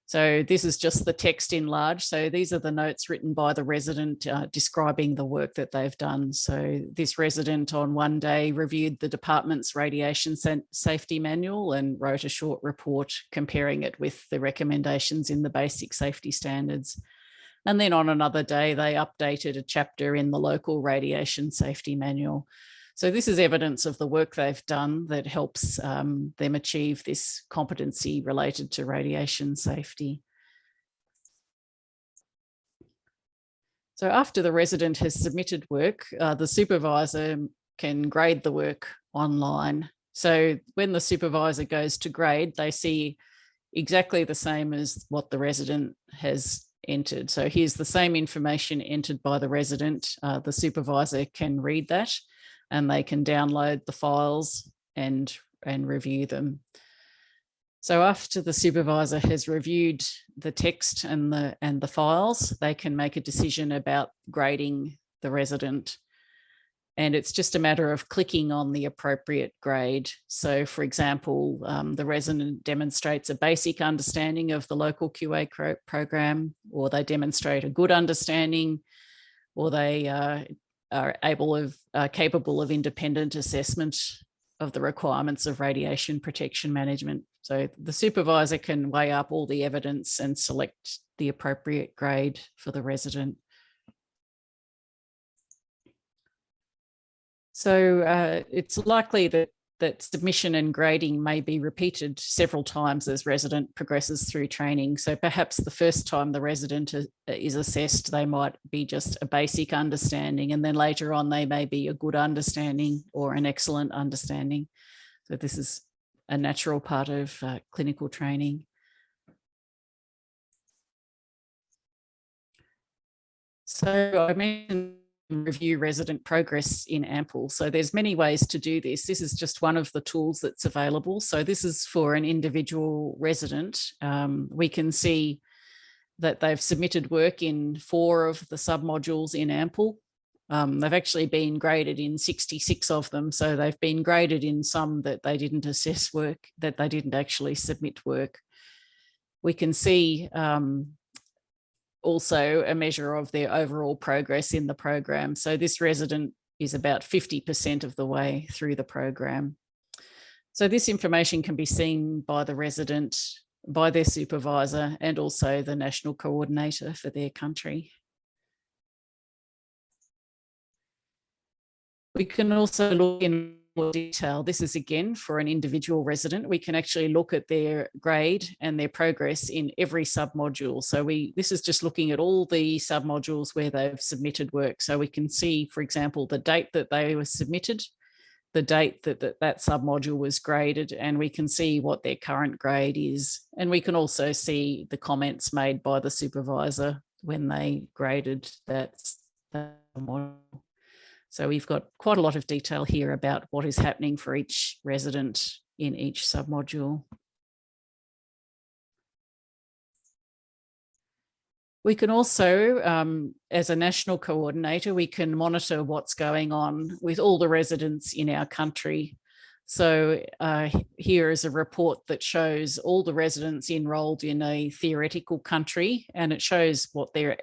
So this is just the text in large. So these are the notes written by the resident describing the work that they've done. So this resident on one day reviewed the department's radiation safety manual and wrote a short report comparing it with the recommendations in the basic safety standards. And then on another day, they updated a chapter in the local radiation safety manual. So this is evidence of the work they've done that helps them achieve this competency related to radiation safety. So after the resident has submitted work, the supervisor can grade the work online. So when the supervisor goes to grade, they see exactly the same as what the resident has entered. So here's the same information entered by the resident. The supervisor can read that, and they can download the files and review them. So after the supervisor has reviewed the text and the files, they can make a decision about grading the resident. And it's just a matter of clicking on the appropriate grade. So for example, the resident demonstrates a basic understanding of the local QA program, or they demonstrate a good understanding, or they are capable of independent assessment of the requirements of radiation protection management. So the supervisor can weigh up all the evidence and select the appropriate grade for the resident. So it's likely that submission and grading may be repeated several times as resident progresses through training. So perhaps the first time the resident is assessed, they might be just a basic understanding, and then later on they may be a good understanding or an excellent understanding. So this is a natural part of clinical training. So I mentioned review resident progress in AMPL. So there's many ways to do this. This is just one of the tools that's available. So this is for an individual resident. We can see that they've submitted work in 4 of the submodules in AMPL. They've actually been graded in 66 of them. So they've been graded in some that they didn't assess work, that they didn't actually submit work. We can see also a measure of their overall progress in the program. So this resident is about 50% of the way through the program. So this information can be seen by the resident, by their supervisor, and also the national coordinator for their country. We can also look in more detail. This is again for an individual resident. We can actually look at their grade and their progress in every submodule. So this is just looking at all the submodules where they've submitted work. So we can see, for example, the date that they were submitted, the date that that submodule was graded, and we can see what their current grade is. And we can also see the comments made by the supervisor when they graded that module. So we've got quite a lot of detail here about what is happening for each resident in each submodule. We can also, as a national coordinator, we can monitor what's going on with all the residents in our country. So here is a report that shows all the residents enrolled in a theoretical country, and it shows what their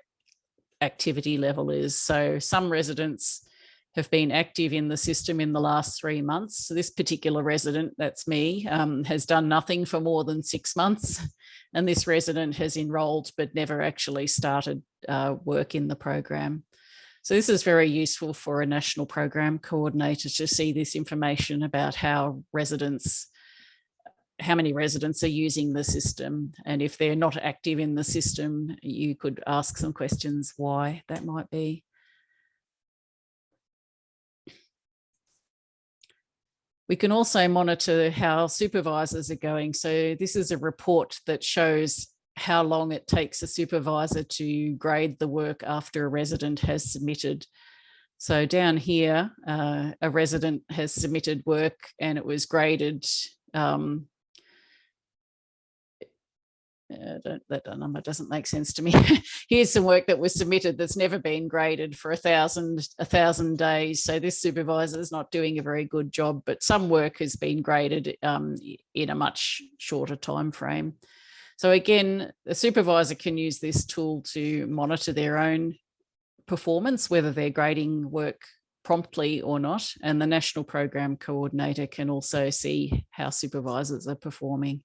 activity level is. So some residents have been active in the system in the last 3 months. So this particular resident, that's me, has done nothing for more than 6 months. And this resident has enrolled but never actually started work in the program. So this is very useful for a national program coordinator to see this information about how many residents are using the system. And if they're not active in the system, you could ask some questions why that might be. We can also monitor how supervisors are going. So this is a report that shows how long it takes a supervisor to grade the work after a resident has submitted. So down here, a resident has submitted work and it was graded. That number doesn't make sense to me. Here's some work that was submitted that's never been graded for 1,000 days. So this supervisor is not doing a very good job, but some work has been graded in a much shorter time frame. So again, a supervisor can use this tool to monitor their own performance, whether they're grading work promptly or not. And the National Program Coordinator can also see how supervisors are performing.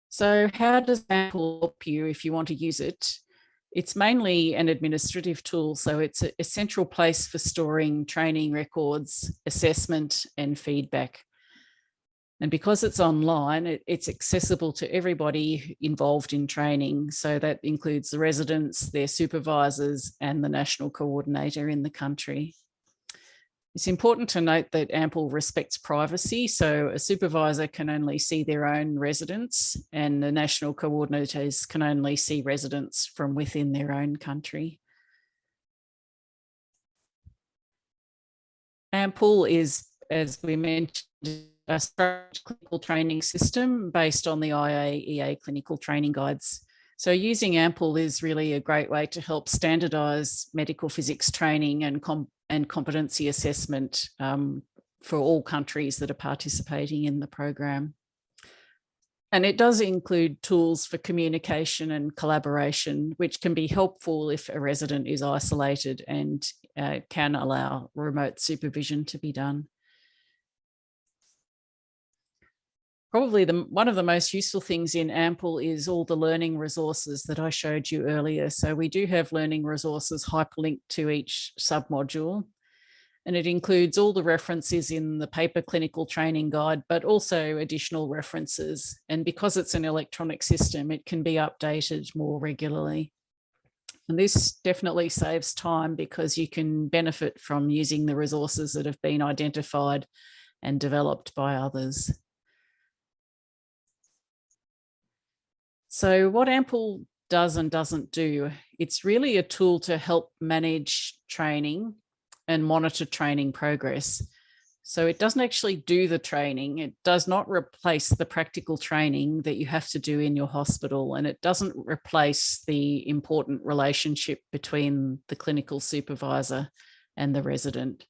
So how does AMPL help you if you want to use it? It's mainly an administrative tool, so it's a central place for storing training records, assessment, and feedback. And because it's online, it's accessible to everybody involved in training. So that includes the residents, their supervisors, and the national coordinator in the country. It's important to note that AMPL respects privacy, so a supervisor can only see their own residents and the national coordinators can only see residents from within their own country. AMPL is, as we mentioned, a structured clinical training system based on the IAEA clinical training guides. So using AMPL is really a great way to help standardise medical physics training and competency assessment for all countries that are participating in the program. And it does include tools for communication and collaboration, which can be helpful if a resident is isolated and can allow remote supervision to be done. Probably one of the most useful things in AMPL is all the learning resources that I showed you earlier. So we do have learning resources hyperlinked to each submodule, and it includes all the references in the paper clinical training guide, but also additional references. And because it's an electronic system, it can be updated more regularly. And this definitely saves time because you can benefit from using the resources that have been identified and developed by others. So what AMPL does and doesn't do, it's really a tool to help manage training and monitor training progress. So it doesn't actually do the training. It does not replace the practical training that you have to do in your hospital, and it doesn't replace the important relationship between the clinical supervisor and the resident.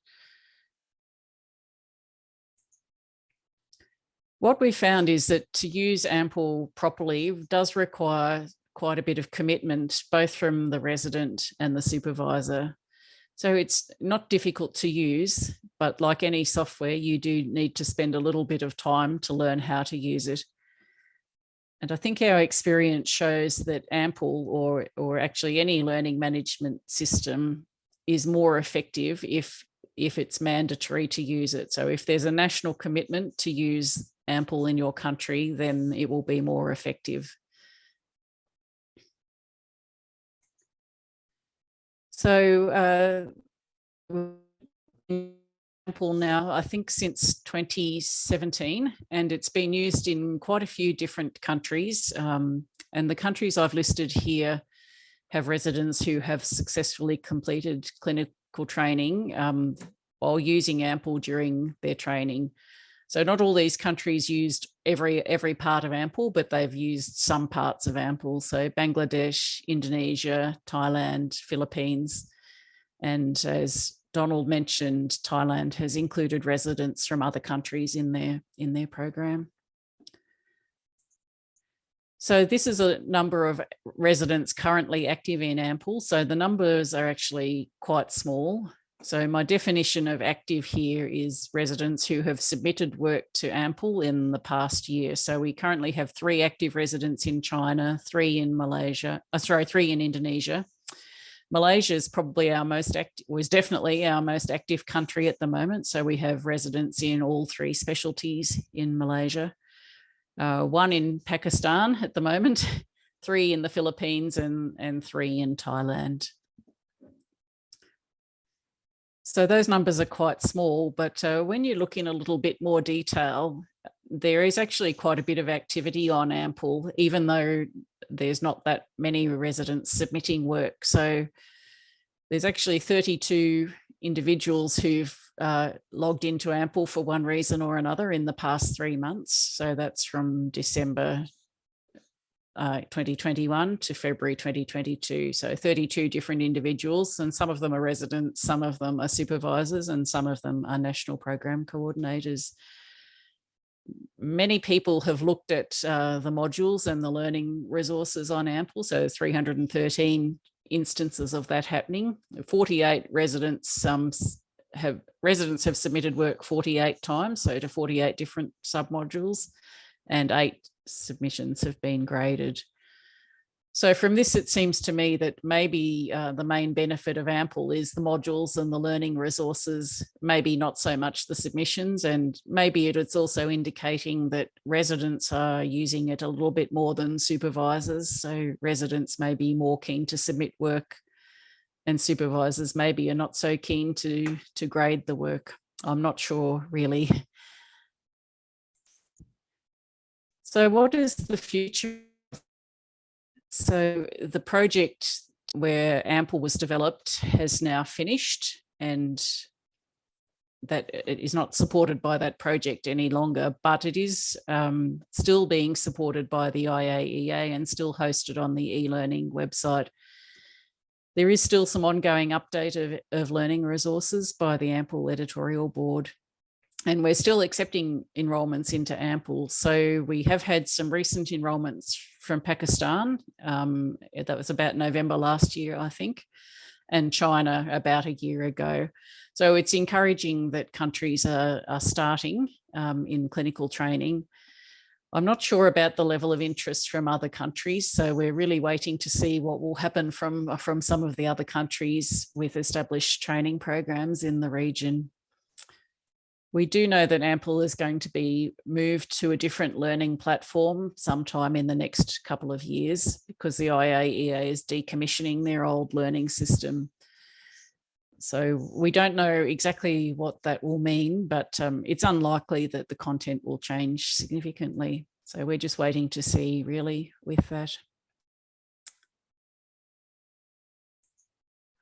What we found is that to use AMPL properly does require quite a bit of commitment, both from the resident and the supervisor. So it's not difficult to use, but like any software, you do need to spend a little bit of time to learn how to use it. And I think our experience shows that AMPL or actually any learning management system is more effective if it's mandatory to use it. So if there's a national commitment to use AMPL in your country, then it will be more effective. So AMPL now, I think since 2017, and it's been used in quite a few different countries. And the countries I've listed here have residents who have successfully completed clinical training while using AMPL during their training. So not all these countries used every part of AMPL, but they've used some parts of AMPL. So Bangladesh, Indonesia, Thailand, Philippines. And as Donald mentioned, Thailand has included residents from other countries in their program. So this is a number of residents currently active in AMPL. So the numbers are actually quite small. So my definition of active here is residents who have submitted work to AMPL in the past year. So we currently have 3 active residents in China, 3 in Malaysia, 3 in Indonesia. Malaysia is probably our most active, was definitely our most active country at the moment. So we have residents in all 3 specialties in Malaysia, 1 in Pakistan at the moment, 3 in the Philippines and 3 in Thailand. So those numbers are quite small, but when you look in a little bit more detail, there is actually quite a bit of activity on AMPL, even though there's not that many residents submitting work. So there's actually 32 individuals who've logged into AMPL for one reason or another in the past 3 months. So that's from December 2021 to February 2022. So 32 different individuals, and some of them are residents, some of them are supervisors, and some of them are national program coordinators. Many people have looked at the modules and the learning resources on AMPL, so 313 instances of that happening. 48 residents have submitted work 48 times, so to 48 different submodules, and 8 submissions have been graded. So from this, it seems to me that maybe the main benefit of AMPL is the modules and the learning resources, maybe not so much the submissions, and maybe it's also indicating that residents are using it a little bit more than supervisors. So residents may be more keen to submit work, and supervisors maybe are not so keen to grade the work. I'm not sure really. So what is the future? So the project where AMPL was developed has now finished, and that it is not supported by that project any longer, but it is still being supported by the IAEA and still hosted on the e-learning website. There is still some ongoing update of learning resources by the AMPL editorial board, and we're still accepting enrolments into AMPL. So we have had some recent enrolments from Pakistan. That was about November last year, I think, and China about a year ago. So it's encouraging that countries are starting in clinical training. I'm not sure about the level of interest from other countries, so we're really waiting to see what will happen from some of the other countries with established training programs in the region. We do know that AMPL is going to be moved to a different learning platform sometime in the next couple of years, because the IAEA is decommissioning their old learning system. So we don't know exactly what that will mean, but it's unlikely that the content will change significantly. So we're just waiting to see really with that.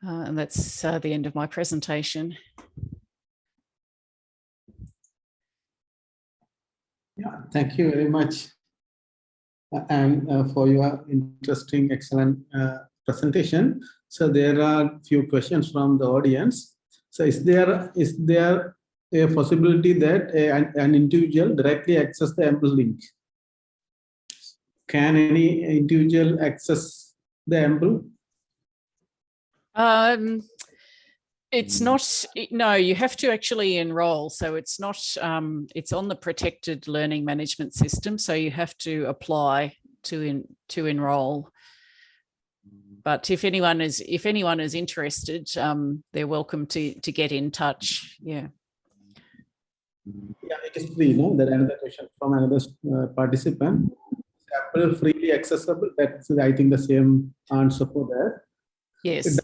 And that's the end of my presentation. Yeah, thank you very much, and for your interesting, excellent presentation. So there are a few questions from the audience. So is there a possibility that an individual directly access the AMPL link? Can any individual access the AMPL? It's not, no, you have to actually enroll. So it's not, it's on the protected learning management system. So you have to apply to enroll. But if anyone is interested, they're welcome to get in touch. Yeah. Yeah, it is free. No, there another question from another participant. AMPL freely accessible. That's, I think, the same answer for that. Yes.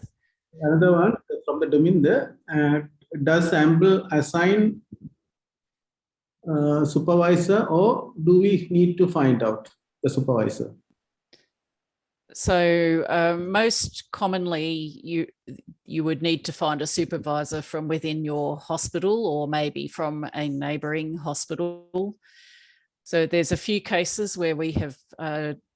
Another one from the domain there. Does AMPL assign supervisor, or do we need to find out the supervisor? So most commonly, you would need to find a supervisor from within your hospital, or maybe from a neighbouring hospital. So there's a few cases where we have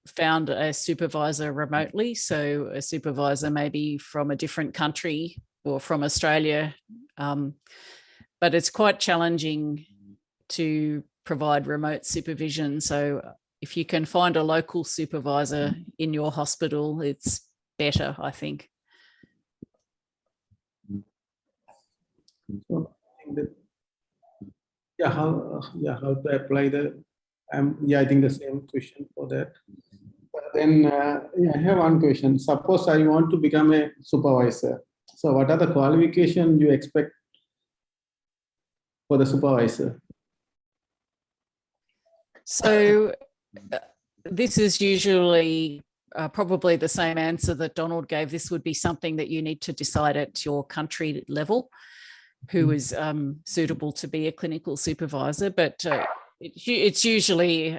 found a supervisor remotely. So a supervisor maybe from a different country or from Australia, but it's quite challenging to provide remote supervision. So if you can find a local supervisor in your hospital, it's better, I think. So, how to apply the? I think the same question for that. But then I have one question. Suppose I want to become a supervisor. So what are the qualifications you expect for the supervisor? So this is usually probably the same answer that Donald gave. This would be something that you need to decide at your country level, who is suitable to be a clinical supervisor. But it's usually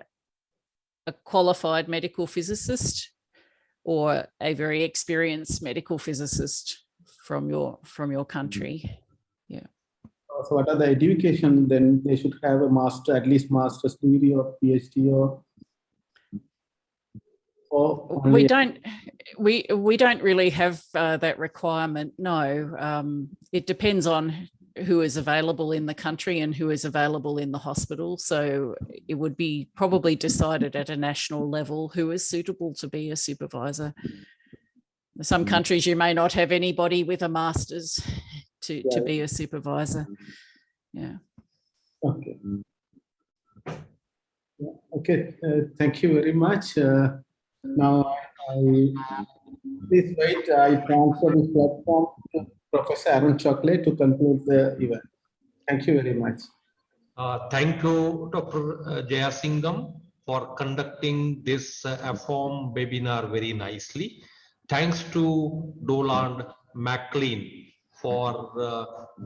a qualified medical physicist or a very experienced medical physicist from your country. Yeah. So what are the education? Then they should have a master, at least master's degree or PhD or. or We only we don't really have that requirement. No, it depends on who is available in the country and who is available in the hospital. So it would be probably decided at a national level who is suitable to be a supervisor. Some countries you may not have anybody with a master's to be a supervisor. Yeah. Okay. Yeah, okay. Thank you very much. Now, please wait. I transfer this platform to Professor Aaron Chocolate to conclude the event. Thank you very much. Thank you, Dr. Jeyasugiththan, for conducting this AFOMP webinar very nicely. Thanks to Doland Mclean for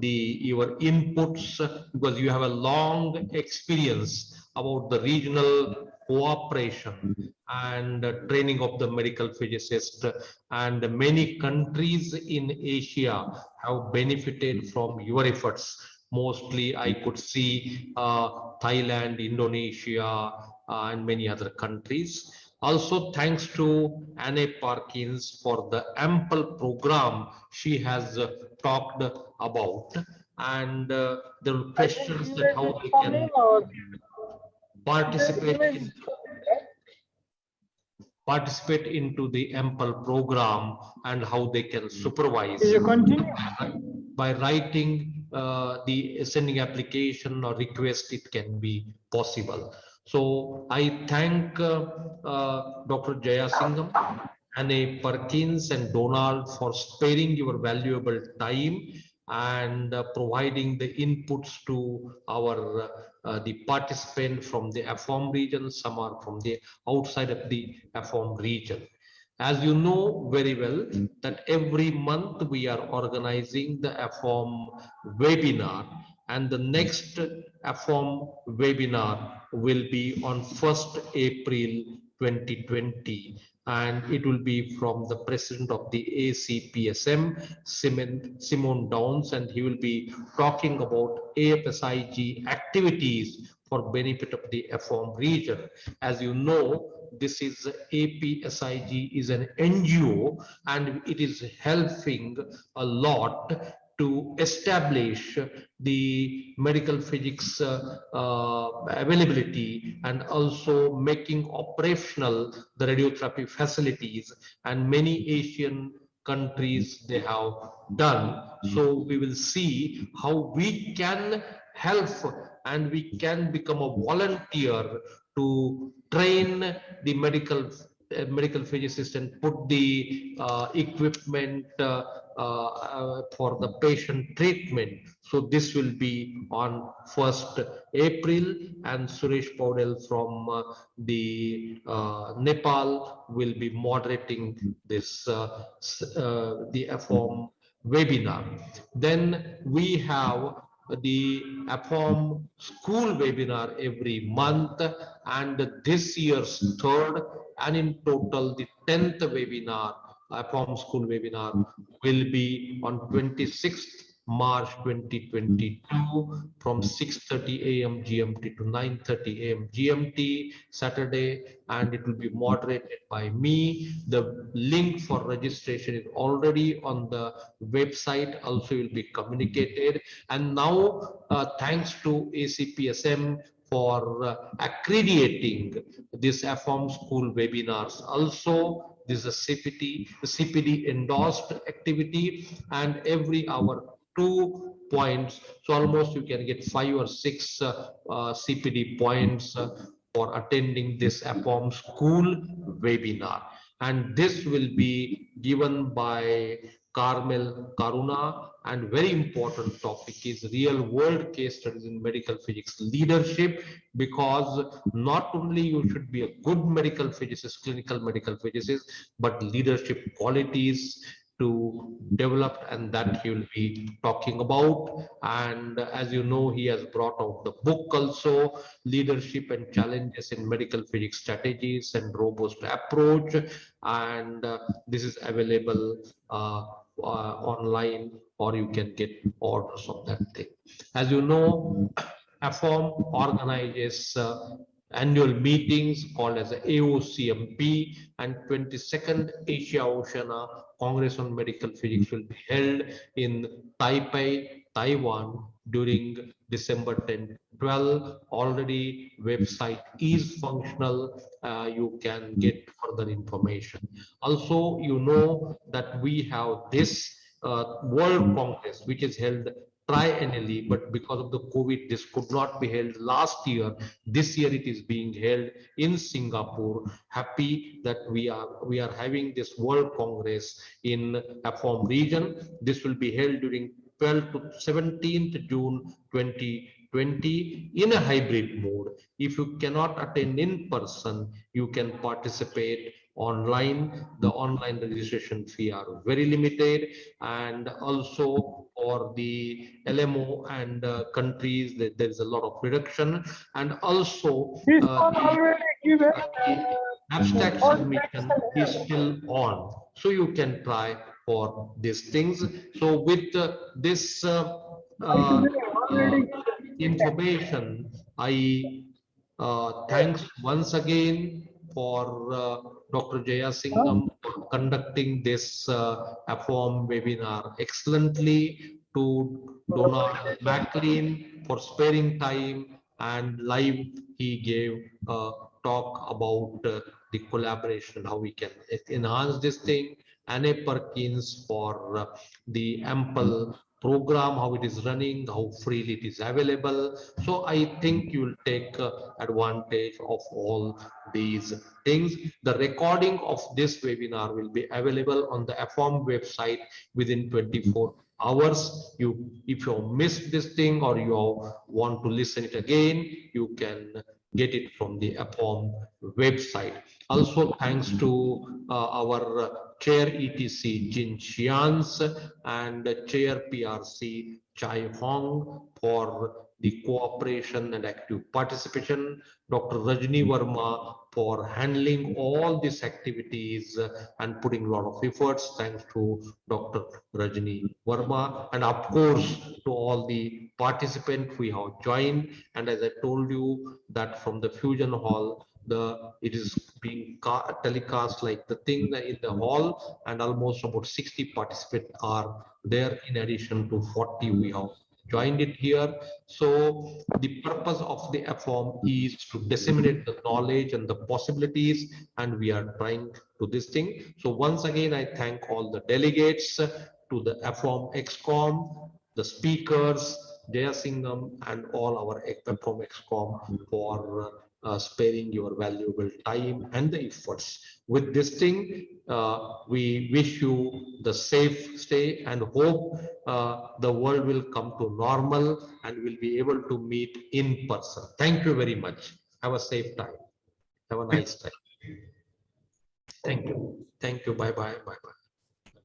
your inputs, because you have a long experience about the regional cooperation and training of the medical physicists, and many countries in Asia have benefited from your efforts. Mostly I could see Thailand, Indonesia, and many other countries. Also, thanks to Anne Perkins for the ample program she has talked about, and the questions that how they can participate into the ample program and how they can supervise by writing the sending application or request. It can be possible. So I thank Dr. Jeyasugiththan, Anne Perkins, and Donald for sparing your valuable time and providing the inputs to our the participant from the AFOMP region. Some are from the outside of the AFOMP region. As you know very well that every month we are organizing the AFOMP webinar, and the next AFOMP webinar will be on 1st April 2020, and it will be from the president of the ACPSM, Simon Downs, and he will be talking about AFSIG activities for benefit of the AFOMP region. As you know, this is APSIG is an NGO, and it is helping a lot to establish the medical physics availability, and also making operational the radiotherapy facilities, and many Asian countries they have done. So we will see how we can help, and we can become a volunteer to train the medical physicist and put the equipment for the patient treatment. So this will be on 1st April, and Suresh Paudel from the Nepal will be moderating this the AFOMP webinar. Then we have the AFOMP school webinar every month, and this year's third, and in total the 10th webinar, AFOMP school webinar, will be on 26th March 2022 from 6:30 a.m. GMT to 9:30 a.m. GMT, Saturday, and it will be moderated by me. The link for registration is already on the website, also will be communicated. And now thanks to ACPSM for accrediting this AFOMP school webinars. Also, this is a CPD endorsed activity, and every hour 2 points. So almost you can get 5 or 6 CPD points for attending this AFOMP school webinar. And this will be given by Carmel Karuna, and very important topic is real world case studies in medical physics leadership, because not only you should be a good medical physicist, clinical medical physicist, but leadership qualities to develop, and that he will be talking about. And as you know, he has brought out the book also, Leadership and Challenges in Medical Physics Strategies and Robust Approach, and this is available online, or you can get orders of that thing. As you know, AFOMP organizes annual meetings called as the AOCMP, and 22nd Asia Oceania Congress on Medical Physics will be held in Taipei, Taiwan during December 10-12. Already website is functional. You can get further information. Also, you know that we have this World Congress, which is held triennially, but because of the COVID, this could not be held last year. This year it is being held in Singapore. Happy that we are having this World Congress in AFOMP region. This will be held during 12th to 17th June 2020 in a hybrid mode. If you cannot attend in person, you can participate online. The online registration fee are very limited, and also for the LMO and countries that there is a lot of reduction, and also abstract submission is still on, so you can try for these things. So with this information, I thanks once again for Dr. Jeyasugiththan for conducting this AFOMP webinar excellently, to Donna Mclean for sparing time, and live he gave a talk about the collaboration, how we can enhance this thing, and a Perkins for the ample program, how it is running, how freely it is available. So I think you will take advantage of all these things. The recording of this webinar will be available on the AFOMP website within 24 hours. If you missed this thing or you want to listen it again, you can get it from the AFOMP website. Also, thanks to our Chair ETC Jin Xians and Chair PRC Chai Hong for the cooperation and active participation. Dr. Rajni Verma for handling all these activities and putting a lot of efforts. Thanks to Dr. Rajni Verma, and of course to all the participants we have joined. And as I told you that from the Fusion Hall, it is being telecast like the thing in the hall, and almost about 60 participants are there in addition to 40 we have joined it here. So the purpose of the AFOMP is to disseminate the knowledge and the possibilities, and we are trying to this thing. So once again, I thank all the delegates to the AFOMP ExCom, the speakers, Jeyasugiththan, and all our AFOMP ExCom for sparing your valuable time and the efforts. With this thing, we wish you the safe stay and hope the world will come to normal and will be able to meet in person. Thank you very much. Have a safe time. Have a nice time. Thank you. Thank you. Bye bye. Bye bye.